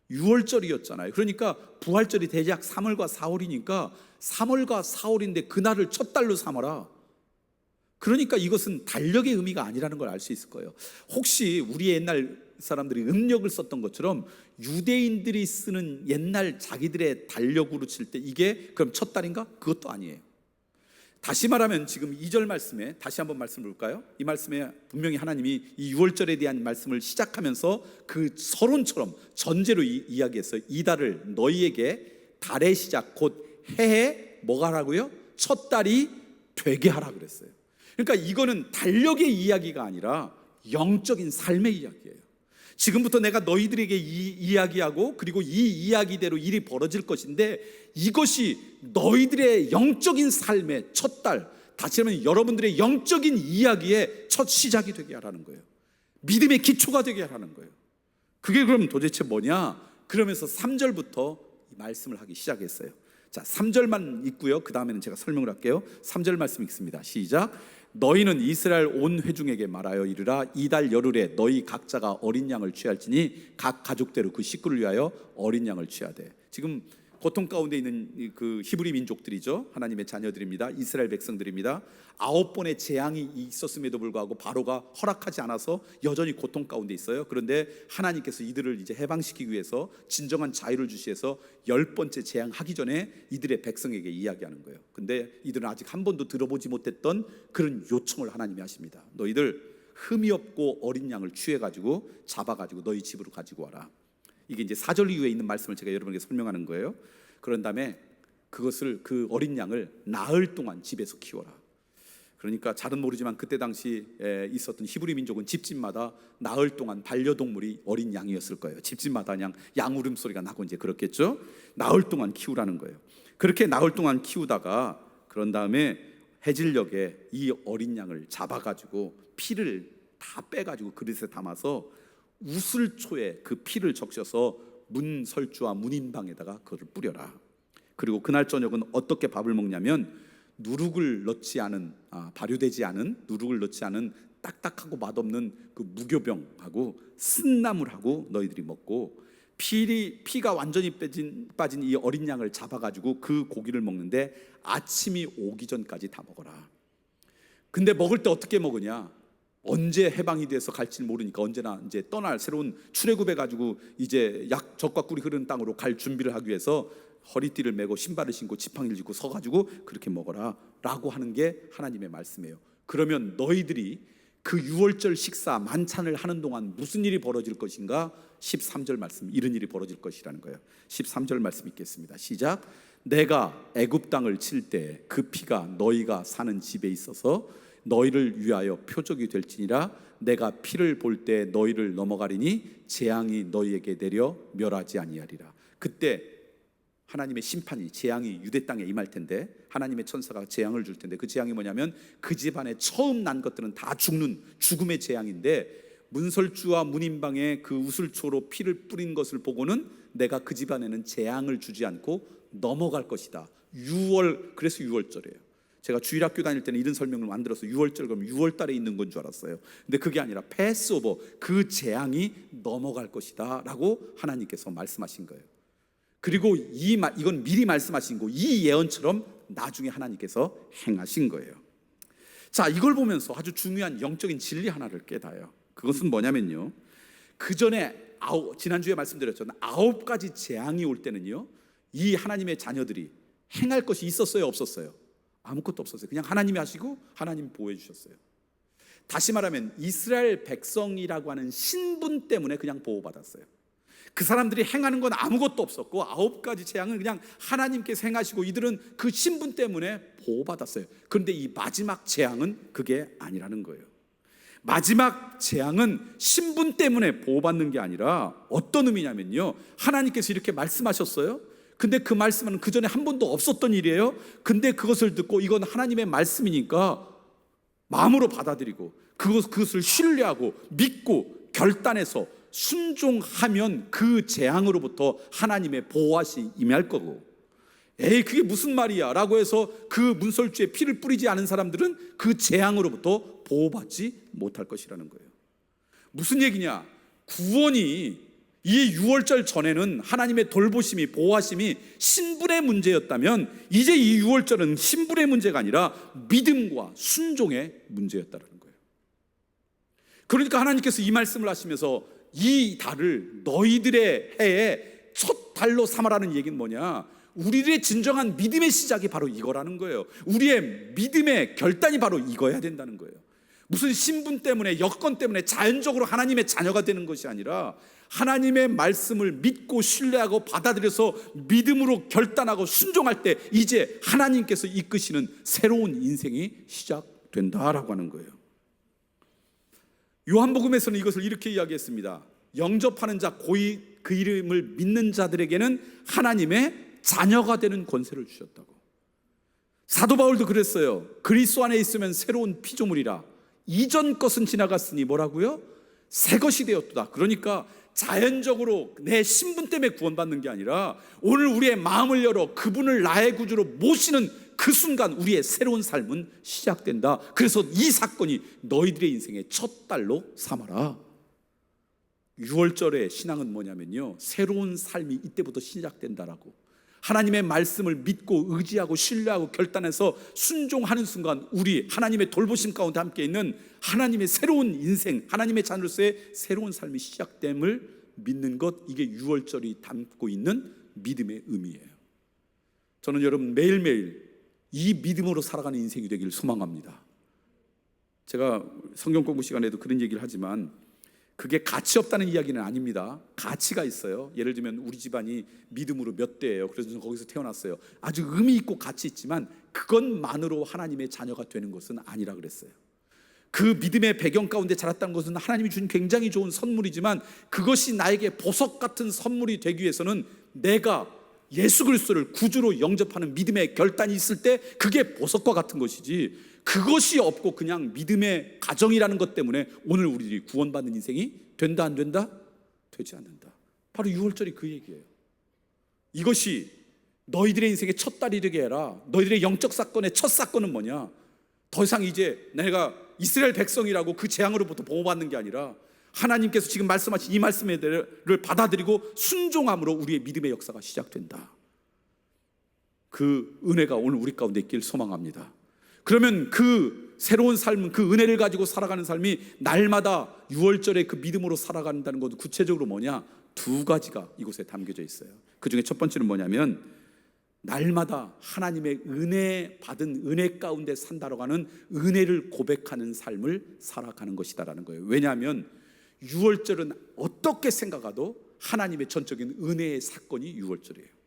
6월절이었잖아요. 그러니까 부활절이 대략 3월과 4월이니까 3월과 4월인데 그날을 첫 달로 삼아라. 그러니까 이것은 달력의 의미가 아니라는 걸 알 수 있을 거예요. 혹시 우리의 옛날 사람들이 음력을 썼던 것처럼 유대인들이 쓰는 옛날 자기들의 달력으로 칠 때 이게 그럼 첫 달인가? 그것도 아니에요. 다시 말하면 지금 2절 말씀에 다시 한번 말씀을 볼까요? 이 말씀에 분명히 하나님이 이 6월절에 대한 말씀을 시작하면서 그 서론처럼 전제로 이야기했어요. 이 달을 너희에게 달의 시작 곧 해의 뭐가 하라고요? 첫 달이 되게 하라 그랬어요. 그러니까 이거는 달력의 이야기가 아니라 영적인 삶의 이야기예요. 지금부터 내가 너희들에게 이야기하고 그리고 이 이야기대로 일이 벌어질 것인데 이것이 너희들의 영적인 삶의 첫 달, 다시 말하면 여러분들의 영적인 이야기의 첫 시작이 되게 하라는 거예요. 믿음의 기초가 되게 하라는 거예요. 그게 그럼 도대체 뭐냐? 그러면서 3절부터 이 말씀을 하기 시작했어요. 자, 3절만 읽고요. 그 다음에는 제가 설명을 할게요. 3절 말씀 읽습니다. 시작. 너희는 이스라엘 온 회중에게 말하여 이르라. 이달 열흘에 너희 각자가 어린 양을 취할지니 각 가족대로 그 식구를 위하여 어린 양을 취하되. 지금 고통 가운데 있는 그 히브리 민족들이죠. 하나님의 자녀들입니다. 이스라엘 백성들입니다. 9번의 재앙이 있었음에도 불구하고 바로가 허락하지 않아서 여전히 고통 가운데 있어요. 그런데 하나님께서 이들을 이제 해방시키기 위해서 진정한 자유를 주시해서 10번째 재앙하기 전에 이들의 백성에게 이야기하는 거예요. 근데 이들은 아직 한 번도 들어보지 못했던 그런 요청을 하나님이 하십니다. 너희들 흠이 없고 어린 양을 취해가지고 잡아가지고 너희 집으로 가지고 와라. 이게 이제 4절 이후에 있는 말씀을 제가 여러분에게 설명하는 거예요. 그런 다음에 그것을 그 어린 양을 나흘 동안 집에서 키워라. 그러니까 잘은 모르지만 그때 당시에 있었던 히브리 민족은 집집마다 나흘 동안 반려동물이 어린 양이었을 거예요. 집집마다 그냥 양 울음소리가 나고 이제 그렇겠죠. 나흘 동안 키우라는 거예요. 그렇게 나흘 동안 키우다가 그런 다음에 해질녘에 이 어린 양을 잡아가지고 피를 다 빼가지고 그릇에 담아서 우슬초에 그 피를 적셔서 문설주와 문인방에다가 그것을 뿌려라. 그리고 그날 저녁은 어떻게 밥을 먹냐면 누룩을 넣지 않은 발효되지 않은 누룩을 넣지 않은 딱딱하고 맛없는 그 무교병하고 쓴나물하고 너희들이 먹고 피가 완전히 빠진 이 어린 양을 잡아가지고 그 고기를 먹는데 아침이 오기 전까지 다 먹어라. 근데 먹을 때 어떻게 먹으냐? 언제 해방이 돼서 갈지 모르니까 언제나 이제 떠날 새로운 출애굽해 가지고 이제 적과 꿀이 흐르는 땅으로 갈 준비를 하기 위해서 허리띠를 메고 신발을 신고 지팡이를 짚고 서 가지고 그렇게 먹어라라고 하는 게 하나님의 말씀이에요. 그러면 너희들이 그 6월절 식사 만찬을 하는 동안 무슨 일이 벌어질 것인가? 13절 말씀, 이런 일이 벌어질 것이라는 거예요. 13절 말씀 읽겠습니다. 시작. 내가 애굽 땅을 칠 때 그 피가 너희가 사는 집에 있어서 너희를 위하여 표적이 될지니라. 내가 피를 볼 때 너희를 넘어가리니 재앙이 너희에게 내려 멸하지 아니하리라. 그때 하나님의 심판이 재앙이 유대 땅에 임할 텐데 하나님의 천사가 재앙을 줄 텐데 그 재앙이 뭐냐면 그 집안에 처음 난 것들은 다 죽는 죽음의 재앙인데 문설주와 문인방에 그 우슬초로 피를 뿌린 것을 보고는 내가 그 집안에는 재앙을 주지 않고 넘어갈 것이다. 6월, 그래서 6월절이에요. 제가 주일학교 다닐 때는 이런 설명을 만들어서 6월절 그럼 6월 달에 있는 건 줄 알았어요. 근데 그게 아니라 패스오버, 그 재앙이 넘어갈 것이다 라고 하나님께서 말씀하신 거예요. 그리고 이건 미리 말씀하신 거, 이 예언처럼 나중에 하나님께서 행하신 거예요. 자, 이걸 보면서 아주 중요한 영적인 진리 하나를 깨달아요. 그것은 뭐냐면요, 그 전에 지난주에 말씀드렸죠. 9가지 재앙이 올 때는요, 이 하나님의 자녀들이 행할 것이 있었어요, 없었어요? 아무것도 없었어요. 그냥 하나님이 하시고 하나님이 보호해 주셨어요. 다시 말하면 이스라엘 백성이라고 하는 신분 때문에 그냥 보호받았어요. 그 사람들이 행하는 건 아무것도 없었고 9가지 재앙은 그냥 하나님께서 행하시고 이들은 그 신분 때문에 보호받았어요. 그런데 이 마지막 재앙은 그게 아니라는 거예요. 마지막 재앙은 신분 때문에 보호받는 게 아니라 어떤 의미냐면요, 하나님께서 이렇게 말씀하셨어요. 근데 그 말씀은 그 전에 한 번도 없었던 일이에요. 근데 그것을 듣고 이건 하나님의 말씀이니까 마음으로 받아들이고 그것을 신뢰하고 믿고 결단해서 순종하면 그 재앙으로부터 하나님의 보호하심이 임할 거고, 에이 그게 무슨 말이야 라고 해서 그 문설주에 피를 뿌리지 않은 사람들은 그 재앙으로부터 보호받지 못할 것이라는 거예요. 무슨 얘기냐? 구원이 이 6월절 전에는 하나님의 돌보심이 보호하심이 신분의 문제였다면 이제 이 6월절은 신분의 문제가 아니라 믿음과 순종의 문제였다는 거예요. 그러니까 하나님께서 이 말씀을 하시면서 이 달을 너희들의 해의 첫 달로 삼아라는 얘기는 뭐냐? 우리들의 진정한 믿음의 시작이 바로 이거라는 거예요. 우리의 믿음의 결단이 바로 이거야 된다는 거예요. 무슨 신분 때문에, 여건 때문에 자연적으로 하나님의 자녀가 되는 것이 아니라 하나님의 말씀을 믿고 신뢰하고 받아들여서 믿음으로 결단하고 순종할 때 이제 하나님께서 이끄시는 새로운 인생이 시작된다라고 하는 거예요. 요한복음에서는 이것을 이렇게 이야기했습니다. 영접하는 자, 고이 그 이름을 믿는 자들에게는 하나님의 자녀가 되는 권세를 주셨다고. 사도 바울도 그랬어요. 그리스도 안에 있으면 새로운 피조물이라. 이전 것은 지나갔으니 뭐라고요? 새 것이 되었도다. 그러니까 자연적으로 내 신분 때문에 구원받는 게 아니라 오늘 우리의 마음을 열어 그분을 나의 구주로 모시는 그 순간 우리의 새로운 삶은 시작된다. 그래서 이 사건이 너희들의 인생의 첫 달로 삼아라. 6월절의 신앙은 뭐냐면요, 새로운 삶이 이때부터 시작된다라고. 하나님의 말씀을 믿고 의지하고 신뢰하고 결단해서 순종하는 순간 우리 하나님의 돌보심 가운데 함께 있는 하나님의 새로운 인생, 하나님의 자녀로서의 새로운 삶이 시작됨을 믿는 것, 이게 6월절이 담고 있는 믿음의 의미예요. 저는 여러분 매일매일 이 믿음으로 살아가는 인생이 되기를 소망합니다. 제가 성경 공부 시간에도 그런 얘기를 하지만 그게 가치 없다는 이야기는 아닙니다. 가치가 있어요. 예를 들면 우리 집안이 믿음으로 몇 대예요. 그래서 저는 거기서 태어났어요. 아주 의미 있고 가치 있지만 그것만으로 하나님의 자녀가 되는 것은 아니라 그랬어요. 그 믿음의 배경 가운데 자랐다는 것은 하나님이 준 굉장히 좋은 선물이지만 그것이 나에게 보석 같은 선물이 되기 위해서는 내가 예수 그리스도를 구주로 영접하는 믿음의 결단이 있을 때 그게 보석과 같은 것이지, 그것이 없고 그냥 믿음의 가정이라는 것 때문에 오늘 우리들이 구원받는 인생이 된다 안 된다? 되지 않는다. 바로 6월절이 그 얘기예요. 이것이 너희들의 인생의 첫 달이 되게 해라. 너희들의 영적 사건의 첫 사건은 뭐냐? 더 이상 이제 내가 이스라엘 백성이라고 그 재앙으로부터 보호받는 게 아니라 하나님께서 지금 말씀하신 이 말씀을 받아들이고 순종함으로 우리의 믿음의 역사가 시작된다. 그 은혜가 오늘 우리 가운데 있길 소망합니다. 그러면 그 새로운 삶은, 그 은혜를 가지고 살아가는 삶이 날마다 6월절에 그 믿음으로 살아간다는 것도 구체적으로 뭐냐? 2가지가 이곳에 담겨져 있어요. 그 중에 첫 번째는 뭐냐면 날마다 하나님의 은혜 받은 은혜 가운데 산다라고 하는 은혜를 고백하는 삶을 살아가는 것이다라는 거예요. 왜냐하면 6월절은 어떻게 생각해도 하나님의 전적인 은혜의 사건이 6월절이에요.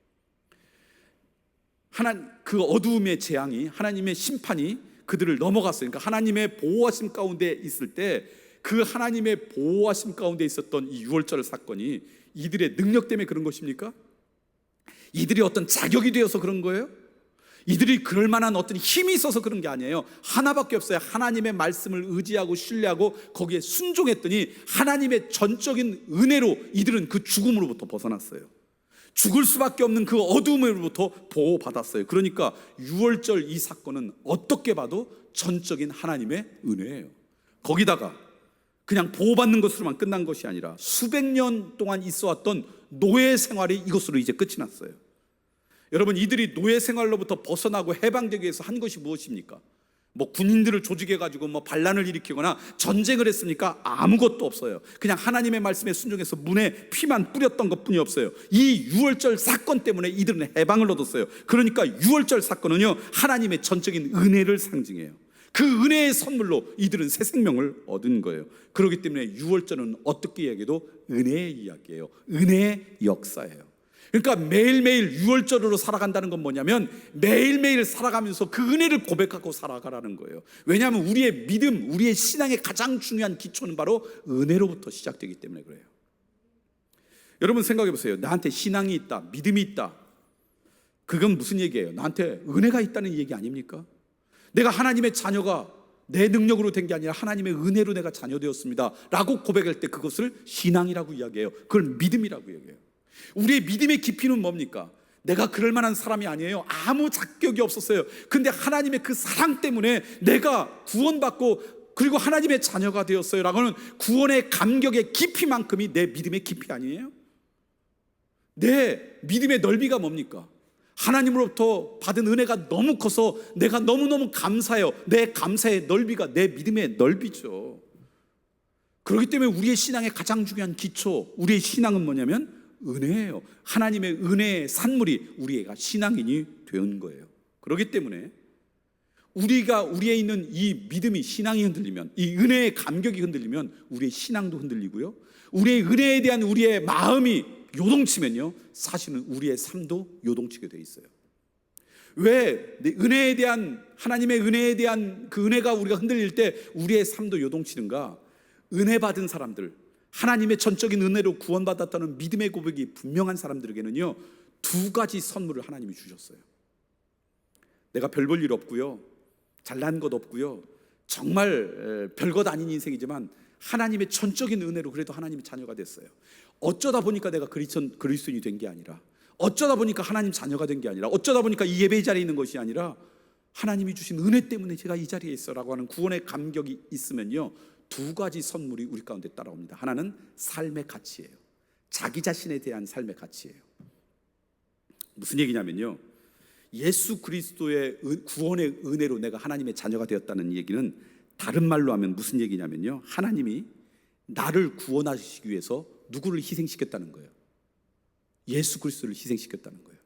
그 어두움의 재앙이, 하나님의 심판이 그들을 넘어갔어요. 그러니까 하나님의 보호하심 가운데 있을 때 그 하나님의 보호하심 가운데 있었던 이 6월절 사건이 이들의 능력 때문에 그런 것입니까? 이들이 어떤 자격이 되어서 그런 거예요? 이들이 그럴 만한 어떤 힘이 있어서 그런 게 아니에요. 하나밖에 없어요. 하나님의 말씀을 의지하고 신뢰하고 거기에 순종했더니 하나님의 전적인 은혜로 이들은 그 죽음으로부터 벗어났어요. 죽을 수밖에 없는 그 어두움으로부터 보호받았어요. 그러니까 6월절 이 사건은 어떻게 봐도 전적인 하나님의 은혜예요. 거기다가 그냥 보호받는 것으로만 끝난 것이 아니라 수백 년 동안 있어왔던 노예 생활이 이것으로 이제 끝이 났어요. 여러분, 이들이 노예 생활로부터 벗어나고 해방되기 위해서 한 것이 무엇입니까? 뭐 군인들을 조직해가지고 뭐 반란을 일으키거나 전쟁을 했습니까? 아무것도 없어요. 그냥 하나님의 말씀에 순종해서 문에 피만 뿌렸던 것뿐이 없어요. 이 유월절 사건 때문에 이들은 해방을 얻었어요. 그러니까 유월절 사건은요, 하나님의 전적인 은혜를 상징해요. 그 은혜의 선물로 이들은 새 생명을 얻은 거예요. 그렇기 때문에 유월절은 어떻게 이야기해도 은혜의 이야기예요. 은혜의 역사예요. 그러니까 매일매일 유월절으로 살아간다는 건 뭐냐면 매일매일 살아가면서 그 은혜를 고백하고 살아가라는 거예요. 왜냐하면 우리의 믿음, 우리의 신앙의 가장 중요한 기초는 바로 은혜로부터 시작되기 때문에 그래요. 여러분 생각해 보세요. 나한테 신앙이 있다, 믿음이 있다, 그건 무슨 얘기예요? 나한테 은혜가 있다는 얘기 아닙니까? 내가 하나님의 자녀가 내 능력으로 된 게 아니라 하나님의 은혜로 내가 자녀 되었습니다 라고 고백할 때 그것을 신앙이라고 이야기해요. 그걸 믿음이라고 얘기해요. 우리의 믿음의 깊이는 뭡니까? 내가 그럴 만한 사람이 아니에요. 아무 자격이 없었어요. 근데 하나님의 그 사랑 때문에 내가 구원받고 그리고 하나님의 자녀가 되었어요 라고는 구원의 감격의 깊이만큼이 내 믿음의 깊이 아니에요? 내 믿음의 넓이가 뭡니까? 하나님으로부터 받은 은혜가 너무 커서 내가 너무너무 감사해요. 내 감사의 넓이가 내 믿음의 넓이죠. 그렇기 때문에 우리의 신앙의 가장 중요한 기초, 우리의 신앙은 뭐냐면 은혜예요. 하나님의 은혜의 산물이 우리가 신앙인이 된 거예요. 그렇기 때문에 우리에 있는 이 믿음이, 신앙이 흔들리면, 이 은혜의 감격이 흔들리면 우리의 신앙도 흔들리고요, 우리의 은혜에 대한 우리의 마음이 요동치면요, 사실은 우리의 삶도 요동치게 돼 있어요. 왜 은혜에 대한, 하나님의 은혜에 대한 그 은혜가 우리가 흔들릴 때 우리의 삶도 요동치는가? 은혜 받은 사람들, 하나님의 전적인 은혜로 구원받았다는 믿음의 고백이 분명한 사람들에게는요, 두 가지 선물을 하나님이 주셨어요. 내가 별 볼 일 없고요, 잘난 것 없고요, 정말 별것 아닌 인생이지만 하나님의 전적인 은혜로 그래도 하나님의 자녀가 됐어요. 어쩌다 보니까 내가 그리스도인이 된 게 아니라, 어쩌다 보니까 하나님 자녀가 된 게 아니라, 어쩌다 보니까 이 예배 자리에 있는 것이 아니라 하나님이 주신 은혜 때문에 제가 이 자리에 있어라고 하는 구원의 감격이 있으면요, 두 가지 선물이 우리 가운데 따라옵니다. 하나는 삶의 가치예요. 자기 자신에 대한 삶의 가치예요. 무슨 얘기냐면요, 예수 그리스도의 구원의 은혜로 내가 하나님의 자녀가 되었다는 얘기는 다른 말로 하면 무슨 얘기냐면요, 하나님이 나를 구원하시기 위해서 누구를 희생시켰다는 거예요? 예수 그리스도를 희생시켰다는 거예요.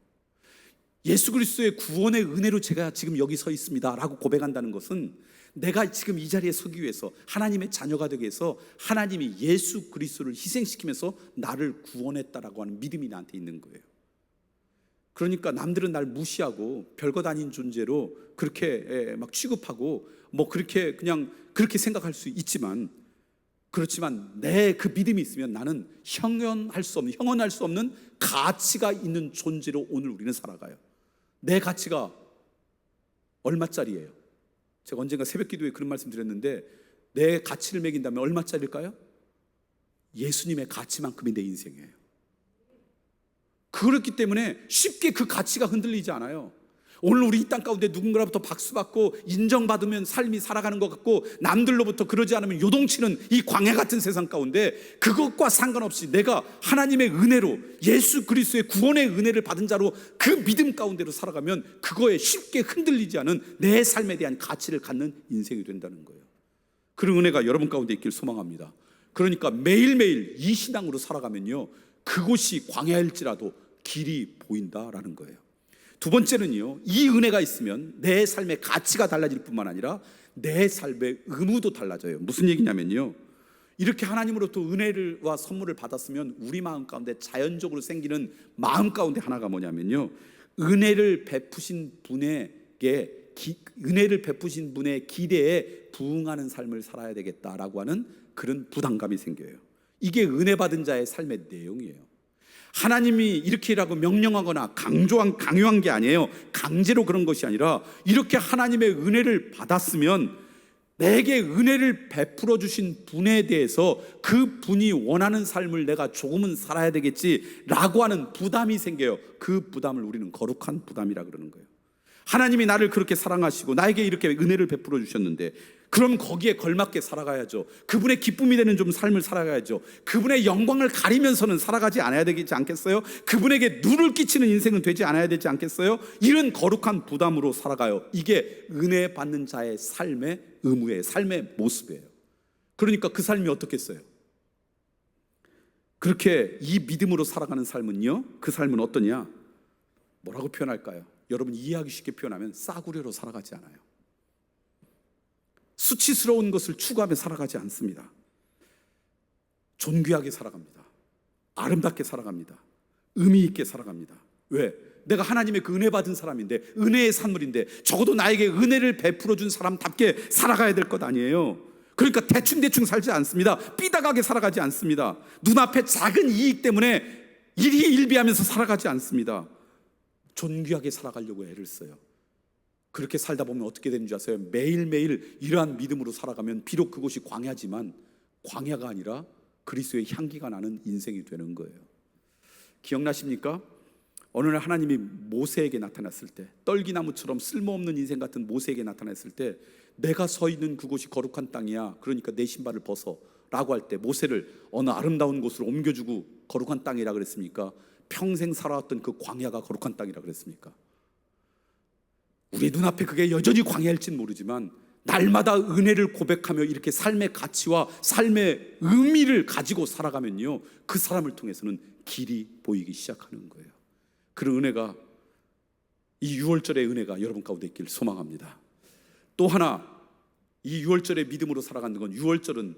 예수 그리스도의 구원의 은혜로 제가 지금 여기 서 있습니다 라고 고백한다는 것은 내가 지금 이 자리에 서기 위해서, 하나님의 자녀가 되기 위해서 하나님이 예수 그리스도를 희생시키면서 나를 구원했다라고 하는 믿음이 나한테 있는 거예요. 그러니까 남들은 날 무시하고 별것 아닌 존재로 그렇게 막 취급하고 뭐 그렇게 그냥 그렇게 생각할 수 있지만, 그렇지만 내 그 믿음이 있으면 나는 형언할 수 없는 가치가 있는 존재로 오늘 우리는 살아가요. 내 가치가 얼마짜리예요? 제가 언젠가 새벽 기도에 그런 말씀 드렸는데, 내 가치를 매긴다면 얼마짜리일까요? 예수님의 가치만큼이 내 인생이에요. 그렇기 때문에 쉽게 그 가치가 흔들리지 않아요. 오늘 우리 이 땅 가운데 누군가로부터 박수받고 인정받으면 삶이 살아가는 것 같고, 남들로부터 그러지 않으면 요동치는 이 광야 같은 세상 가운데 그것과 상관없이 내가 하나님의 은혜로, 예수 그리스도의 구원의 은혜를 받은 자로 그 믿음 가운데로 살아가면 그거에 쉽게 흔들리지 않은 내 삶에 대한 가치를 갖는 인생이 된다는 거예요. 그런 은혜가 여러분 가운데 있길 소망합니다. 그러니까 매일매일 이 신앙으로 살아가면요, 그곳이 광야일지라도 길이 보인다라는 거예요. 두 번째는요, 이 은혜가 있으면 내 삶의 가치가 달라질 뿐만 아니라 내 삶의 의무도 달라져요. 무슨 얘기냐면요, 이렇게 하나님으로부터 은혜와 선물을 받았으면 우리 마음 가운데 자연적으로 생기는 마음 가운데 하나가 뭐냐면요, 은혜를 베푸신 분의 기대에 부응하는 삶을 살아야 되겠다라고 하는 그런 부담감이 생겨요. 이게 은혜 받은 자의 삶의 내용이에요. 하나님이 이렇게라고 명령하거나 강요한 게 아니에요. 강제로 그런 것이 아니라 이렇게 하나님의 은혜를 받았으면 내게 은혜를 베풀어 주신 분에 대해서 그 분이 원하는 삶을 내가 조금은 살아야 되겠지라고 하는 부담이 생겨요. 그 부담을 우리는 거룩한 부담이라 그러는 거예요. 하나님이 나를 그렇게 사랑하시고 나에게 이렇게 은혜를 베풀어 주셨는데, 그럼 거기에 걸맞게 살아가야죠. 그분의 기쁨이 되는 좀 삶을 살아가야죠. 그분의 영광을 가리면서는 살아가지 않아야 되지 않겠어요? 그분에게 누를 끼치는 인생은 되지 않아야 되지 않겠어요? 이런 거룩한 부담으로 살아가요. 이게 은혜 받는 자의 삶의 의무예요. 삶의 모습이에요. 그러니까 그 삶이 어떻겠어요? 그렇게 이 믿음으로 살아가는 삶은요, 그 삶은 어떠냐? 뭐라고 표현할까요? 여러분 이해하기 쉽게 표현하면 싸구려로 살아가지 않아요. 수치스러운 것을 추구하며 살아가지 않습니다. 존귀하게 살아갑니다. 아름답게 살아갑니다. 의미 있게 살아갑니다. 왜? 내가 하나님의 그 은혜 받은 사람인데, 은혜의 산물인데, 적어도 나에게 은혜를 베풀어 준 사람답게 살아가야 될 것 아니에요. 그러니까 대충 살지 않습니다. 삐딱하게 살아가지 않습니다. 눈앞에 작은 이익 때문에 일희일비하면서 살아가지 않습니다. 존귀하게 살아가려고 애를 써요. 그렇게 살다 보면 어떻게 되는 줄 아세요? 매일매일 이러한 믿음으로 살아가면 비록 그곳이 광야지만 광야가 아니라 그리스도의 향기가 나는 인생이 되는 거예요. 기억나십니까? 어느 날 하나님이 모세에게 나타났을 때, 떨기나무처럼 쓸모없는 인생 같은 모세에게 나타났을 때, 내가 서 있는 그곳이 거룩한 땅이야, 그러니까 내 신발을 벗어 라고 할 때 모세를 어느 아름다운 곳으로 옮겨주고 거룩한 땅이라 그랬습니까? 평생 살아왔던 그 광야가 거룩한 땅이라 그랬습니까? 우리 눈앞에 그게 여전히 광야일지는 모르지만 날마다 은혜를 고백하며 이렇게 삶의 가치와 삶의 의미를 가지고 살아가면요, 그 사람을 통해서는 길이 보이기 시작하는 거예요. 그런 은혜가, 이 6월절의 은혜가 여러분 가운데 있기를 소망합니다. 또 하나, 이 6월절의 믿음으로 살아가는 건, 6월절은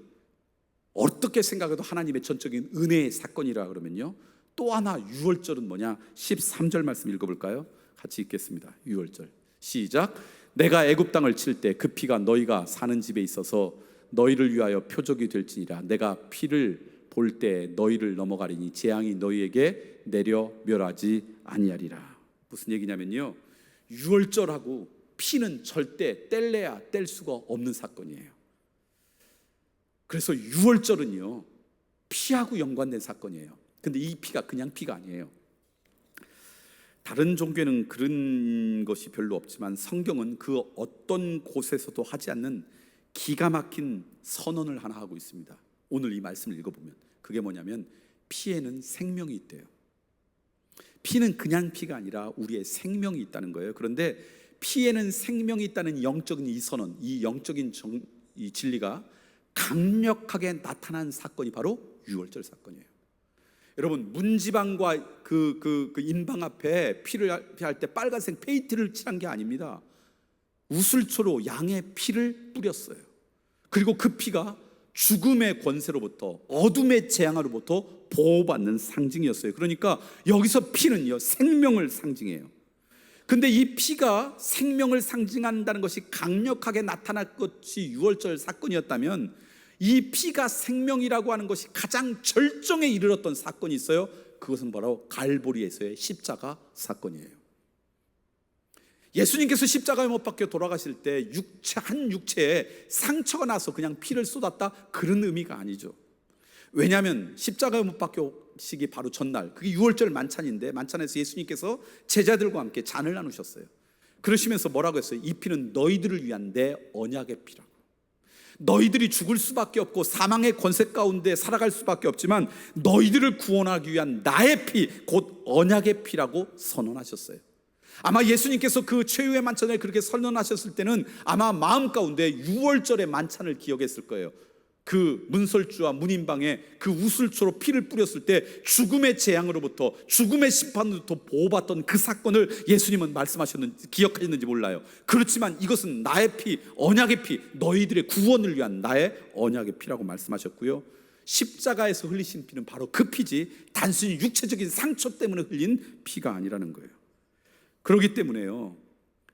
어떻게 생각해도 하나님의 전적인 은혜의 사건이라 그러면요, 또 하나 6월절은 뭐냐? 13절 말씀 읽어볼까요? 같이 읽겠습니다. 6월절 시작. 내가 애굽 땅을 칠 때 그 피가 너희가 사는 집에 있어서 너희를 위하여 표적이 될지니라. 내가 피를 볼 때 너희를 넘어가리니 재앙이 너희에게 내려 멸하지 아니하리라. 무슨 얘기냐면요, 6월절하고 피는 절대 뗄래야 뗄 수가 없는 사건이에요. 그래서 6월절은요, 피하고 연관된 사건이에요. 근데 이 피가 그냥 피가 아니에요. 다른 종교는 그런 것이 별로 없지만 성경은 그 어떤 곳에서도 하지 않는 기가 막힌 선언을 하나 하고 있습니다. 오늘 이 말씀을 읽어보면 그게 뭐냐면, 피에는 생명이 있대요. 피는 그냥 피가 아니라 우리의 생명이 있다는 거예요. 그런데 피에는 생명이 있다는 영적인 이 선언, 이 영적인 이 진리가 강력하게 나타난 사건이 바로 6월절 사건이에요. 여러분, 문지방과 그 인방 앞에 피를 할 때 빨간색 페인트를 칠한 게 아닙니다. 우슬초로 양의 피를 뿌렸어요. 그리고 그 피가 죽음의 권세로부터, 어둠의 재앙으로부터 보호받는 상징이었어요. 그러니까 여기서 피는요, 생명을 상징해요. 근데 이 피가 생명을 상징한다는 것이 강력하게 나타날 것이 6월절 사건이었다면, 이 피가 생명이라고 하는 것이 가장 절정에 이르렀던 사건이 있어요. 그것은 바로 갈보리에서의 십자가 사건이에요. 예수님께서 십자가에 못 박혀 돌아가실 때 한 육체에 상처가 나서 그냥 피를 쏟았다, 그런 의미가 아니죠. 왜냐하면 십자가에 못 박히시기 바로 전날, 그게 6월절 만찬인데, 만찬에서 예수님께서 제자들과 함께 잔을 나누셨어요. 그러시면서 뭐라고 했어요? 이 피는 너희들을 위한 내 언약의 피라고. 너희들이 죽을 수밖에 없고 사망의 권세 가운데 살아갈 수밖에 없지만 너희들을 구원하기 위한 나의 피, 곧 언약의 피라고 선언하셨어요. 아마 예수님께서 그 최후의 만찬에 그렇게 선언하셨을 때는 아마 마음 가운데 6월절의 만찬을 기억했을 거예요. 그 문설주와 문인방에 그 우슬초로 피를 뿌렸을 때 죽음의 재앙으로부터, 죽음의 심판으로부터 보호받던 그 사건을 예수님은 말씀하셨는지 기억하셨는지 몰라요. 그렇지만 이것은 나의 피, 언약의 피, 너희들의 구원을 위한 나의 언약의 피라고 말씀하셨고요, 십자가에서 흘리신 피는 바로 그 피지 단순히 육체적인 상처 때문에 흘린 피가 아니라는 거예요. 그렇기 때문에요,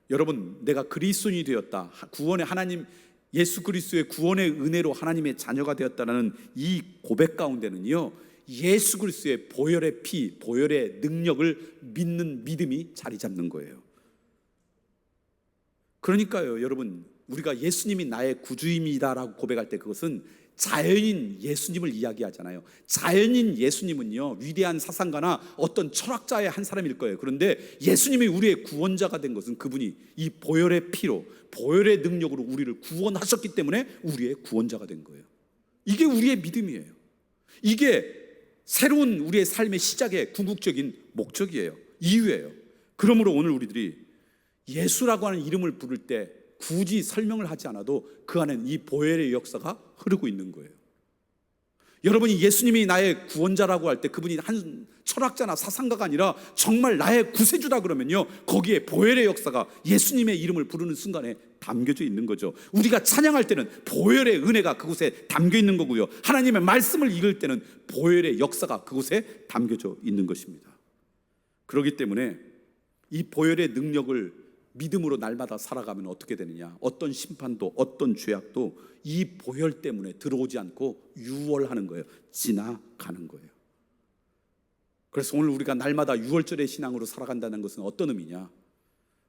여러분, 내가 그리스도인이 되었다, 구원의 하나님 예수 그리스도의 구원의 은혜로 하나님의 자녀가 되었다는 이 고백 가운데는요, 예수 그리스도의 보혈의 피, 보혈의 능력을 믿는 믿음이 자리 잡는 거예요. 그러니까요, 여러분, 우리가 예수님이 나의 구주임이다라고 고백할 때 그것은 자연인 예수님을 이야기하잖아요. 자연인 예수님은요, 위대한 사상가나 어떤 철학자의 한 사람일 거예요. 그런데 예수님이 우리의 구원자가 된 것은 그분이 이 보혈의 피로, 보혈의 능력으로 우리를 구원하셨기 때문에 우리의 구원자가 된 거예요. 이게 우리의 믿음이에요. 이게 새로운 우리의 삶의 시작의 궁극적인 목적이에요. 이유예요. 그러므로 오늘 우리들이 예수라고 하는 이름을 부를 때 굳이 설명을 하지 않아도 그 안에는 이 보혈의 역사가 흐르고 있는 거예요. 여러분이 예수님이 나의 구원자라고 할 때 그분이 한 철학자나 사상가가 아니라 정말 나의 구세주다 그러면요, 거기에 보혈의 역사가 예수님의 이름을 부르는 순간에 담겨져 있는 거죠. 우리가 찬양할 때는 보혈의 은혜가 그곳에 담겨 있는 거고요, 하나님의 말씀을 읽을 때는 보혈의 역사가 그곳에 담겨져 있는 것입니다. 그렇기 때문에 이 보혈의 능력을 믿음으로 날마다 살아가면 어떻게 되느냐, 어떤 심판도 어떤 죄악도 이 보혈 때문에 들어오지 않고 유월하는 거예요. 지나가는 거예요. 그래서 오늘 우리가 날마다 유월절의 신앙으로 살아간다는 것은 어떤 의미냐,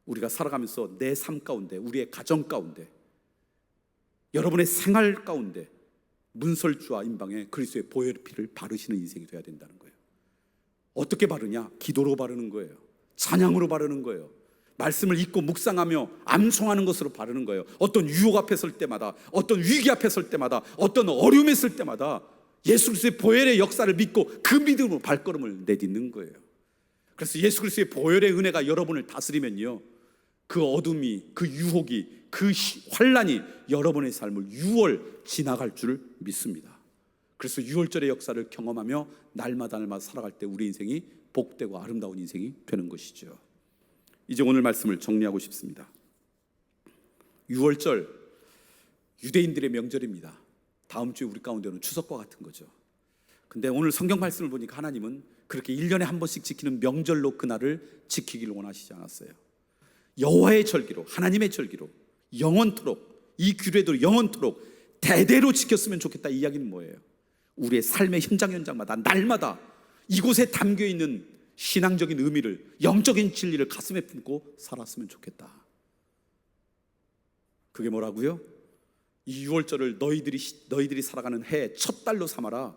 우리가 살아가면서 내 삶 가운데, 우리의 가정 가운데, 여러분의 생활 가운데 문설주와 임방에 그리스도의 보혈의 피를 바르시는 인생이 되어야 된다는 거예요. 어떻게 바르냐? 기도로 바르는 거예요. 찬양으로 바르는 거예요. 말씀을 읽고 묵상하며 암송하는 것으로 바르는 거예요. 어떤 유혹 앞에 설 때마다, 어떤 위기 앞에 설 때마다, 어떤 어려움에 설 때마다 예수 그리스도의 보혈의 역사를 믿고 그 믿음으로 발걸음을 내딛는 거예요. 그래서 예수 그리스도의 보혈의 은혜가 여러분을 다스리면요, 그 어둠이, 그 유혹이, 그 환란이 여러분의 삶을 유월 지나갈 줄 믿습니다. 그래서 유월절의 역사를 경험하며 날마다 살아갈 때 우리 인생이 복되고 아름다운 인생이 되는 것이죠. 이제 오늘 말씀을 정리하고 싶습니다. 유월절, 유대인들의 명절입니다. 다음 주에 우리 가운데는 추석과 같은 거죠. 근데 오늘 성경 말씀을 보니까 하나님은 그렇게 1년에 한 번씩 지키는 명절로 그날을 지키기를 원하시지 않았어요. 여호와의 절기로, 하나님의 절기로 영원토록, 이 규례도 영원토록 대대로 지켰으면 좋겠다. 이 이야기는 뭐예요? 우리의 삶의 현장마다 날마다 이곳에 담겨있는 신앙적인 의미를, 영적인 진리를 가슴에 품고 살았으면 좋겠다. 그게 뭐라고요? 이 6월절을 너희들이 살아가는 해의 첫 달로 삼아라.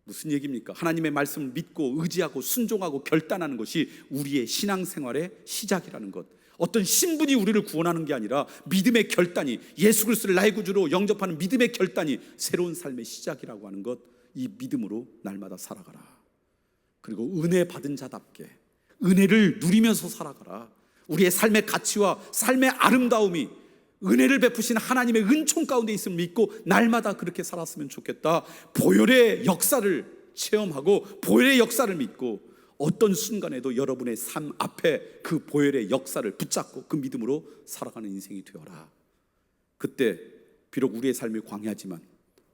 무슨 얘기입니까? 하나님의 말씀을 믿고 의지하고 순종하고 결단하는 것이 우리의 신앙생활의 시작이라는 것. 어떤 신분이 우리를 구원하는 게 아니라 믿음의 결단이, 예수 그리스도를 나의 구주로 영접하는 믿음의 결단이 새로운 삶의 시작이라고 하는 것. 이 믿음으로 날마다 살아가라. 그리고 은혜 받은 자답게 은혜를 누리면서 살아가라. 우리의 삶의 가치와 삶의 아름다움이 은혜를 베푸신 하나님의 은총 가운데 있음을 믿고 날마다 그렇게 살았으면 좋겠다. 보혈의 역사를 체험하고 보혈의 역사를 믿고 어떤 순간에도 여러분의 삶 앞에 그 보혈의 역사를 붙잡고 그 믿음으로 살아가는 인생이 되어라. 그때 비록 우리의 삶이 광야지만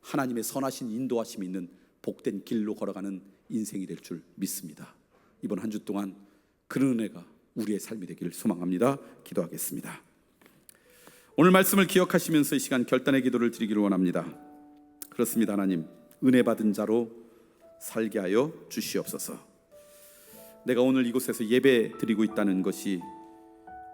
하나님의 선하신 인도하심이 있는 복된 길로 걸어가는 인생이 될 줄 믿습니다. 이번 한 주 동안 그런 은혜가 우리의 삶이 되기를 소망합니다. 기도하겠습니다. 오늘 말씀을 기억하시면서 이 시간 결단의 기도를 드리기를 원합니다. 그렇습니다. 하나님, 은혜 받은 자로 살게 하여 주시옵소서. 내가 오늘 이곳에서 예배 드리고 있다는 것이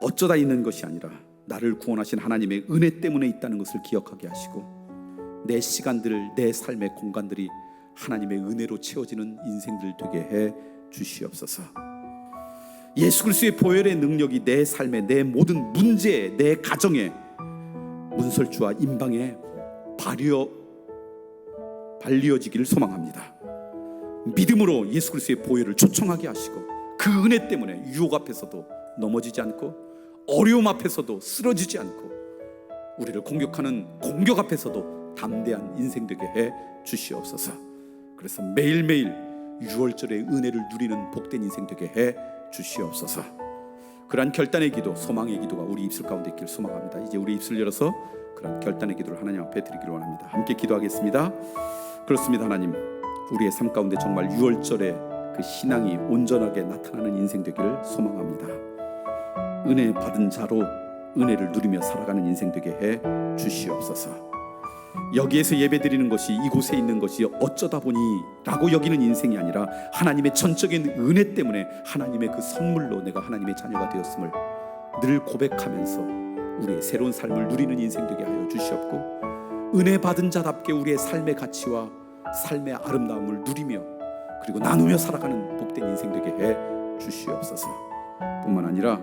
어쩌다 있는 것이 아니라 나를 구원하신 하나님의 은혜 때문에 있다는 것을 기억하게 하시고 내 시간들, 내 삶의 공간들이 하나님의 은혜로 채워지는 인생들 되게 해 주시옵소서. 예수 그리스도의 보혈의 능력이 내 삶에, 내 모든 문제에, 내 가정에, 문설주와 임방에 발리어지기를 소망합니다. 믿음으로 예수 그리스도의 보혈을 초청하게 하시고 그 은혜 때문에 유혹 앞에서도 넘어지지 않고 어려움 앞에서도 쓰러지지 않고 우리를 공격하는 공격 앞에서도 담대한 인생 되게 해 주시옵소서. 그래서 매일매일 유월절의 은혜를 누리는 복된 인생 되게 해 주시옵소서. 그러한 결단의 기도, 소망의 기도가 우리 입술 가운데 있기를 소망합니다. 이제 우리 입술 열어서 그러한 결단의 기도를 하나님 앞에 드리기를 원합니다. 함께 기도하겠습니다. 그렇습니다. 하나님, 우리의 삶 가운데 정말 유월절의 그 신앙이 온전하게 나타나는 인생 되기를 소망합니다. 은혜 받은 자로 은혜를 누리며 살아가는 인생 되게 해 주시옵소서. 여기에서 예배드리는 것이, 이곳에 있는 것이 어쩌다 보니 라고 여기는 인생이 아니라 하나님의 전적인 은혜 때문에 하나님의 그 선물로 내가 하나님의 자녀가 되었음을 늘 고백하면서 우리의 새로운 삶을 누리는 인생 되게 하여 주시옵고 은혜 받은 자답게 우리의 삶의 가치와 삶의 아름다움을 누리며 그리고 나누며 살아가는 복된 인생 되게 해 주시옵소서. 뿐만 아니라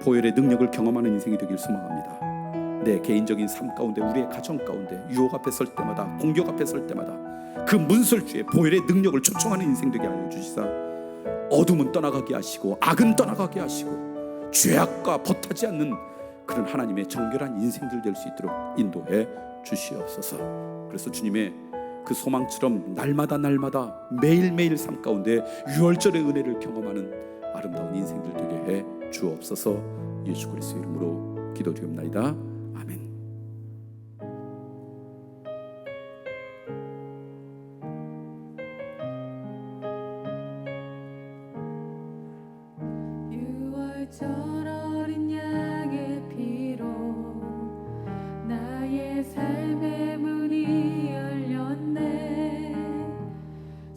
보혈의 능력을 경험하는 인생이 되길 소망합니다. 내 개인적인 삶 가운데, 우리의 가정 가운데 유혹 앞에 설 때마다, 공격 앞에 설 때마다 그 문설주의 보혈의 능력을 초청하는 인생 되게 하여 주시사 어둠은 떠나가게 하시고 악은 떠나가게 하시고 죄악과 벗하지 않는 그런 하나님의 정결한 인생들 될 수 있도록 인도해 주시옵소서. 그래서 주님의 그 소망처럼 날마다 매일매일 삶 가운데 유월절의 은혜를 경험하는 아름다운 인생들 되게 해 주옵소서. 예수 그리스도 이름으로 기도드립니다. 아멘. 유월절 어린 양의 피로 나의 삶의 문이 열렸네.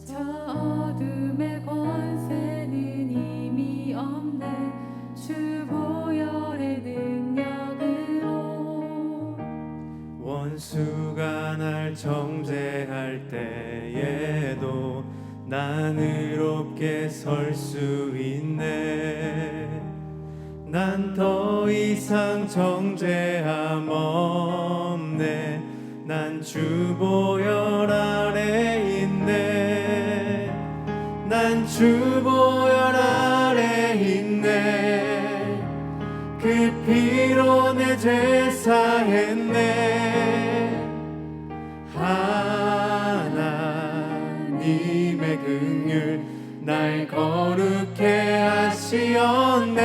저 어둠의 권세는 이미 없네. 주 보혈의 능력으로 원수가 날 정죄할 때에도 난 의롭게 설 수 있네. 난 더 이상 정죄함 없네. 난 주 보혈 아래 있네. 난 주 보혈 아래 있네. 그 피로 내 죄 사했네. 하나님의 긍휼 날 거룩해 하시었네.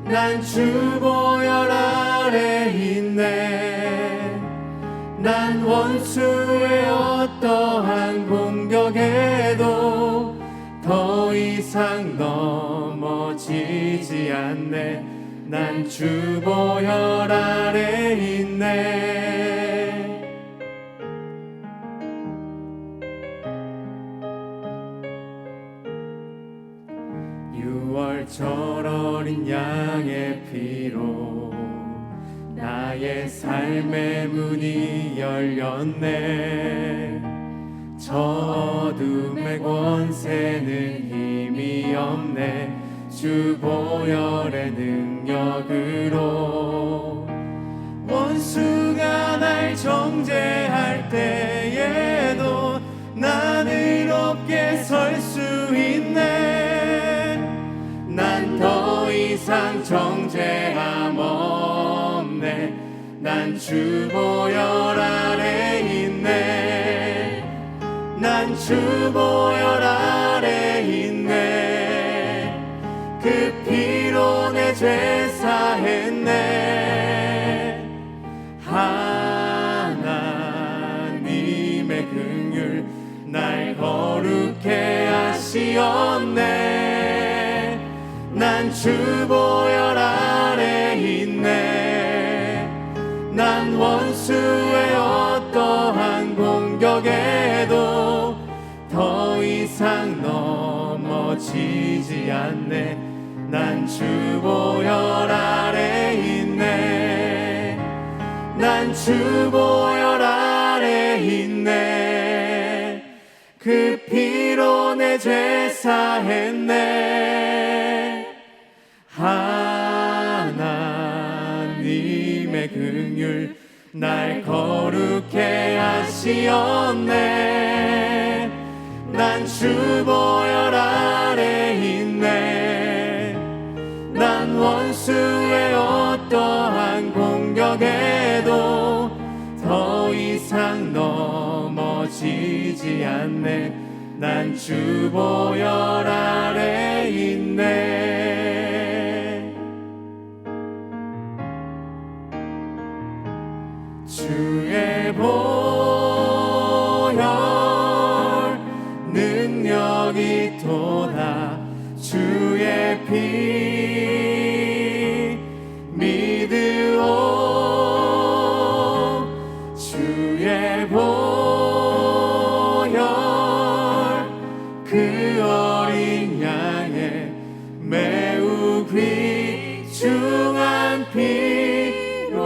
난 주 보혈 아래 있네. 난 원수의 어떠한 공격에도 더 이상 넘어지지 않네. 난 주 보혈 아래 있네. 유월절 어린 양의 피로 나의 삶의 문이 열렸네. 저 어둠의 권세는 힘이 없네. 주 보혈의 능력으로 원수가 날 정죄할 때에도 난 의롭게 설 수 있네. 난 더 이상 정죄함 없네. 난 주 보혈 아래 있네. 난 주 보혈 아래 있네. 그 피로 내 죄 사했네. 하나님의 긍휼 날 거룩해 하시었네. 난 주 보혈 아래 있네. 난 원수의 어떠한 공격에도 더 이상 넘어지지 않네. 난 주 보혈 아래 있네. 난 주 보혈 아래 있네. 그 피로 내 죄 사했네. 하나님의 긍휼 날 거룩해 하시었네. 난 주 보혈 아래 있네. 난 원수의 어떠한 공격에도 더 이상 넘어지지 않네. 난 주 보혈 아래 있네. 주의 보혈 능력이 도다. 주의 피 믿으오. 주의 보혈 그 어린 양의 매우 귀중한 피로다.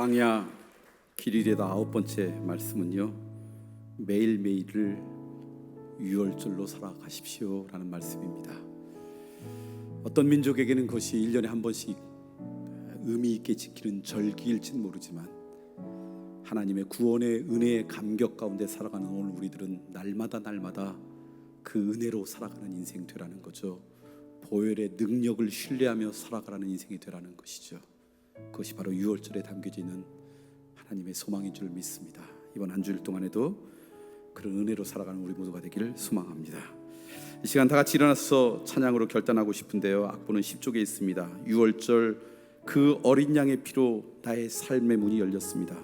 광야 길이되다 9번째 말씀은요, 매일매일을 유월절로 살아가십시오 라는 말씀입니다. 어떤 민족에게는 그것이 1년에 한 번씩 의미 있게 지키는 절기일진 모르지만 하나님의 구원의 은혜의 감격 가운데 살아가는 오늘 우리들은 날마다 그 은혜로 살아가는 인생 되라는 거죠. 보혈의 능력을 신뢰하며 살아가라는 인생이 되라는 것이죠. 그것이 바로 유월절에 담겨져 있는 하나님의 소망인 줄 믿습니다. 이번 한 주일 동안에도 그런 은혜로 살아가는 우리 모두가 되기를 소망합니다. 이 시간 다 같이 일어나서 찬양으로 결단하고 싶은데요, 악보는 10쪽에 있습니다. 유월절 그 어린 양의 피로 나의 삶의 문이 열렸습니다.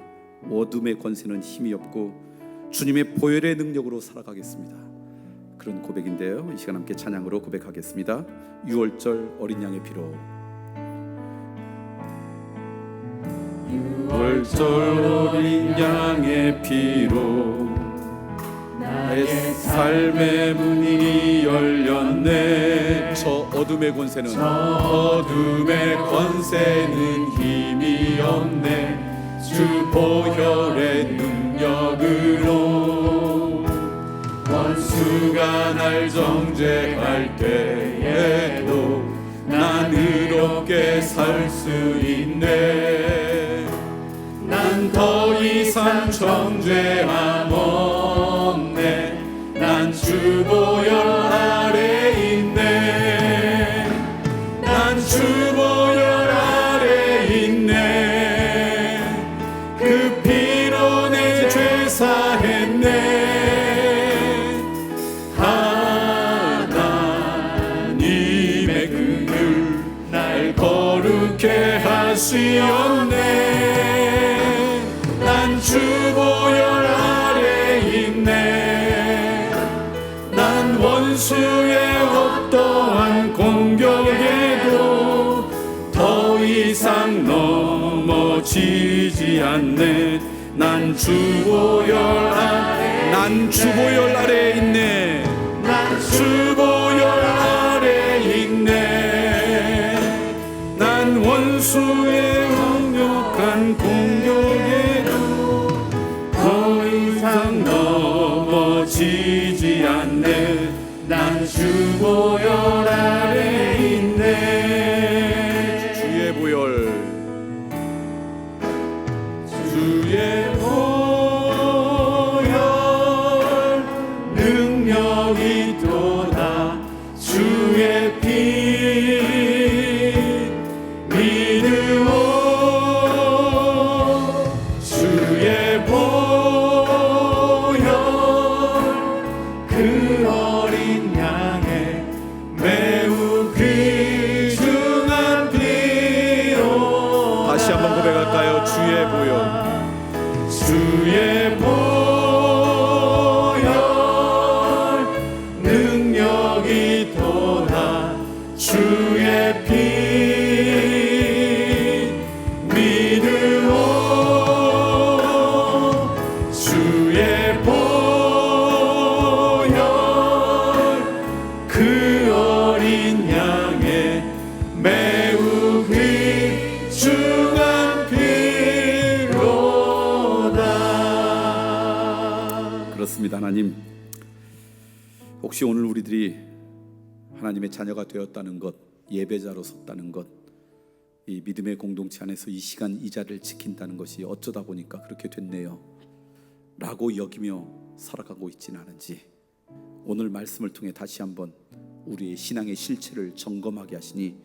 어둠의 권세는 힘이 없고 주님의 보혈의 능력으로 살아가겠습니다. 그런 고백인데요, 이 시간 함께 찬양으로 고백하겠습니다. 유월절 어린 양의 피로. 유월절 어린 양의 피로 나의 삶의 문이 열렸네. 저 어둠의 권세는 어둠의 권세는 힘이 없네. 주 보혈의 능력으로 원수가 날 정죄할 때에도 난 의롭게 살 수 있네. 난 더 이상 정죄함 없네. 난 주 보혈 아래 있네. 난 주 보혈 아래 있네. 그 피로 내 죄 사했네. 하나님의 그 글 날 거룩해 하시었네. 난 주 보혈 아래 있네. 난 원수의 어떠한 공격에도 더 이상 넘어지지 않네. 난 주 보혈 아래, 난 주 보혈 아래 있네. 난 주 보혈 아래 있네. 난 원수의 강력한 공격에도 더 이상 넘어지지 않네. 난 주 보혈 아래 있네. 주의 보혈, 주의 보혈 능력이 도다. 주의 피 믿으오. 주의 보혈 그 어린 양의 매우 귀중한 피로. 다시 한번 고백할까요? 주의 보혈, 주의 보혈 능력이 도다. 주의 피 믿으오. 주의 보혈 그 어린 양의 매우 귀중한 피로다. 그렇습니다. 하나님, 혹시 오늘 우리들이 하나님의 자녀가 되었다는 것, 예배자로 섰다는 것, 이 믿음의 공동체 안에서 이 시간 이 자리를 지킨다는 것이 어쩌다 보니까 그렇게 됐네요 라고 여기며 살아가고 있지는 않은지, 오늘 말씀을 통해 다시 한번 우리의 신앙의 실체를 점검하게 하시니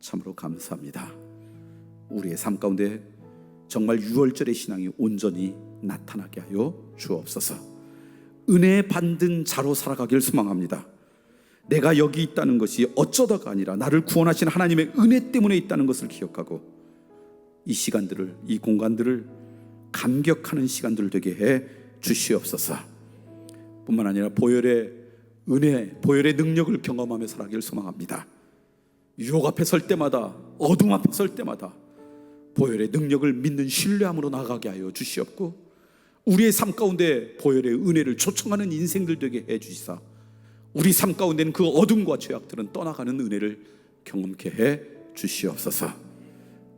참으로 감사합니다. 우리의 삶 가운데 정말 유월절의 신앙이 온전히 나타나게 하여 주옵소서. 은혜 받는 자로 살아가길 소망합니다. 내가 여기 있다는 것이 어쩌다가 아니라 나를 구원하신 하나님의 은혜 때문에 있다는 것을 기억하고 이 시간들을, 이 공간들을 감격하는 시간들 되게 해 주시옵소서. 뿐만 아니라 보혈의 은혜, 보혈의 능력을 경험하며 살아가길 소망합니다. 유혹 앞에 설 때마다, 어둠 앞에 설 때마다 보혈의 능력을 믿는 신뢰함으로 나아가게 하여 주시옵고, 우리의 삶 가운데 보혈의 은혜를 초청하는 인생들 되게 해 주시사 우리 삶 가운데는 그 어둠과 죄악들은 떠나가는 은혜를 경험케 해 주시옵소서.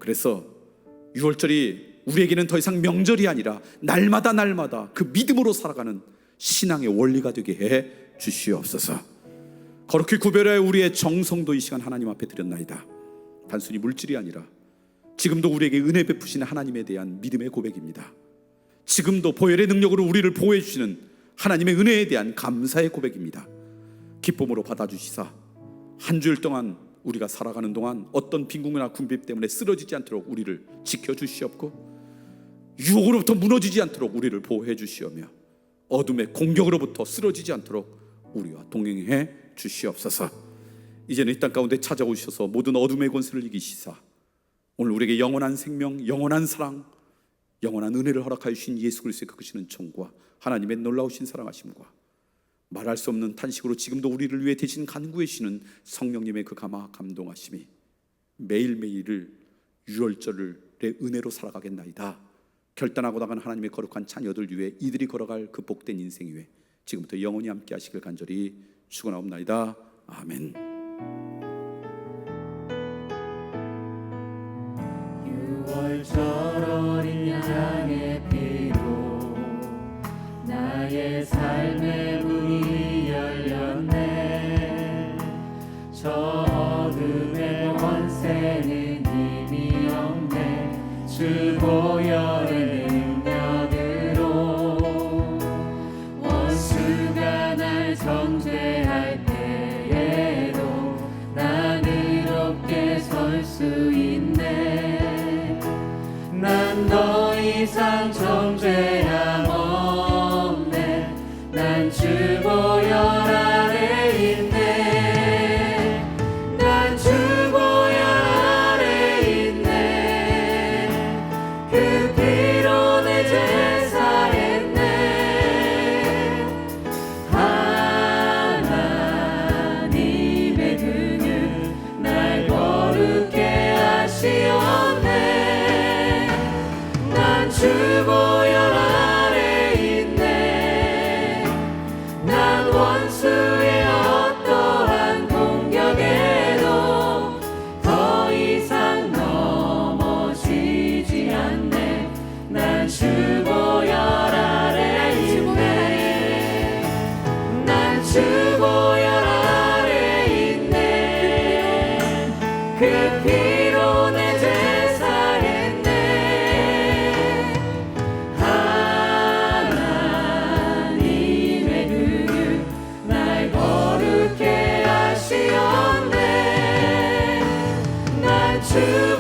그래서 6월절이 우리에게는 더 이상 명절이 아니라 날마다 날마다 그 믿음으로 살아가는 신앙의 원리가 되게 해 주시옵소서. 거룩히 구별하여 우리의 정성도 이 시간 하나님 앞에 드렸나이다. 단순히 물질이 아니라 지금도 우리에게 은혜 베푸시는 하나님에 대한 믿음의 고백입니다. 지금도 보혈의 능력으로 우리를 보호해 주시는 하나님의 은혜에 대한 감사의 고백입니다. 기쁨으로 받아주시사 한 주일 동안 우리가 살아가는 동안 어떤 빈궁이나 궁핍 때문에 쓰러지지 않도록 우리를 지켜주시옵고, 유혹으로부터 무너지지 않도록 우리를 보호해 주시오며, 어둠의 공격으로부터 쓰러지지 않도록 우리와 동행해 주시옵소서. 이제는 이 땅 가운데 찾아오셔서 모든 어둠의 권세를 이기시사 오늘 우리에게 영원한 생명, 영원한 사랑, 영원한 은혜를 허락하여 주신 예수 그리스도의 그 크신 은총과 하나님의 놀라우신 사랑하심과 말할 수 없는 탄식으로 지금도 우리를 위해 대신 간구하시는 성령님의 그 감동하심이 매일매일을 유월절의 은혜로 살아가겠나이다. 결단하고 나간 하나님의 거룩한 자녀들 위해 이들이 걸어갈 그 복된 인생 위에 지금부터 영원히 함께 하시길 간절히 축원하옵나이다. 아멘. 유월절 어린 양의 피로 나의 삶의 문이 열렸네. 저 어둠의 권세는 힘이 없네. 주 보혈의 능력으로 원수가 날 정죄할 때에도 난 의롭게 설 수 있네. 난 더 이상 정죄함 없네. 난 주 보혈 아래 있네. 난 주 보혈 아래 있네. 그 피로 내 죄 사했네. 하나님의 능력 날 거룩게 하시었네. 난 주 보혈 아래 있네. 난 원수의 어떠한 공격에도 더 이상 넘어지지 않네. 난 주 보혈 아래 있네. 난 주 보혈 아래 있네. 그 피로 내 죄 사했네. 하나님의 능력 날 거룩게 하시었네. 난 주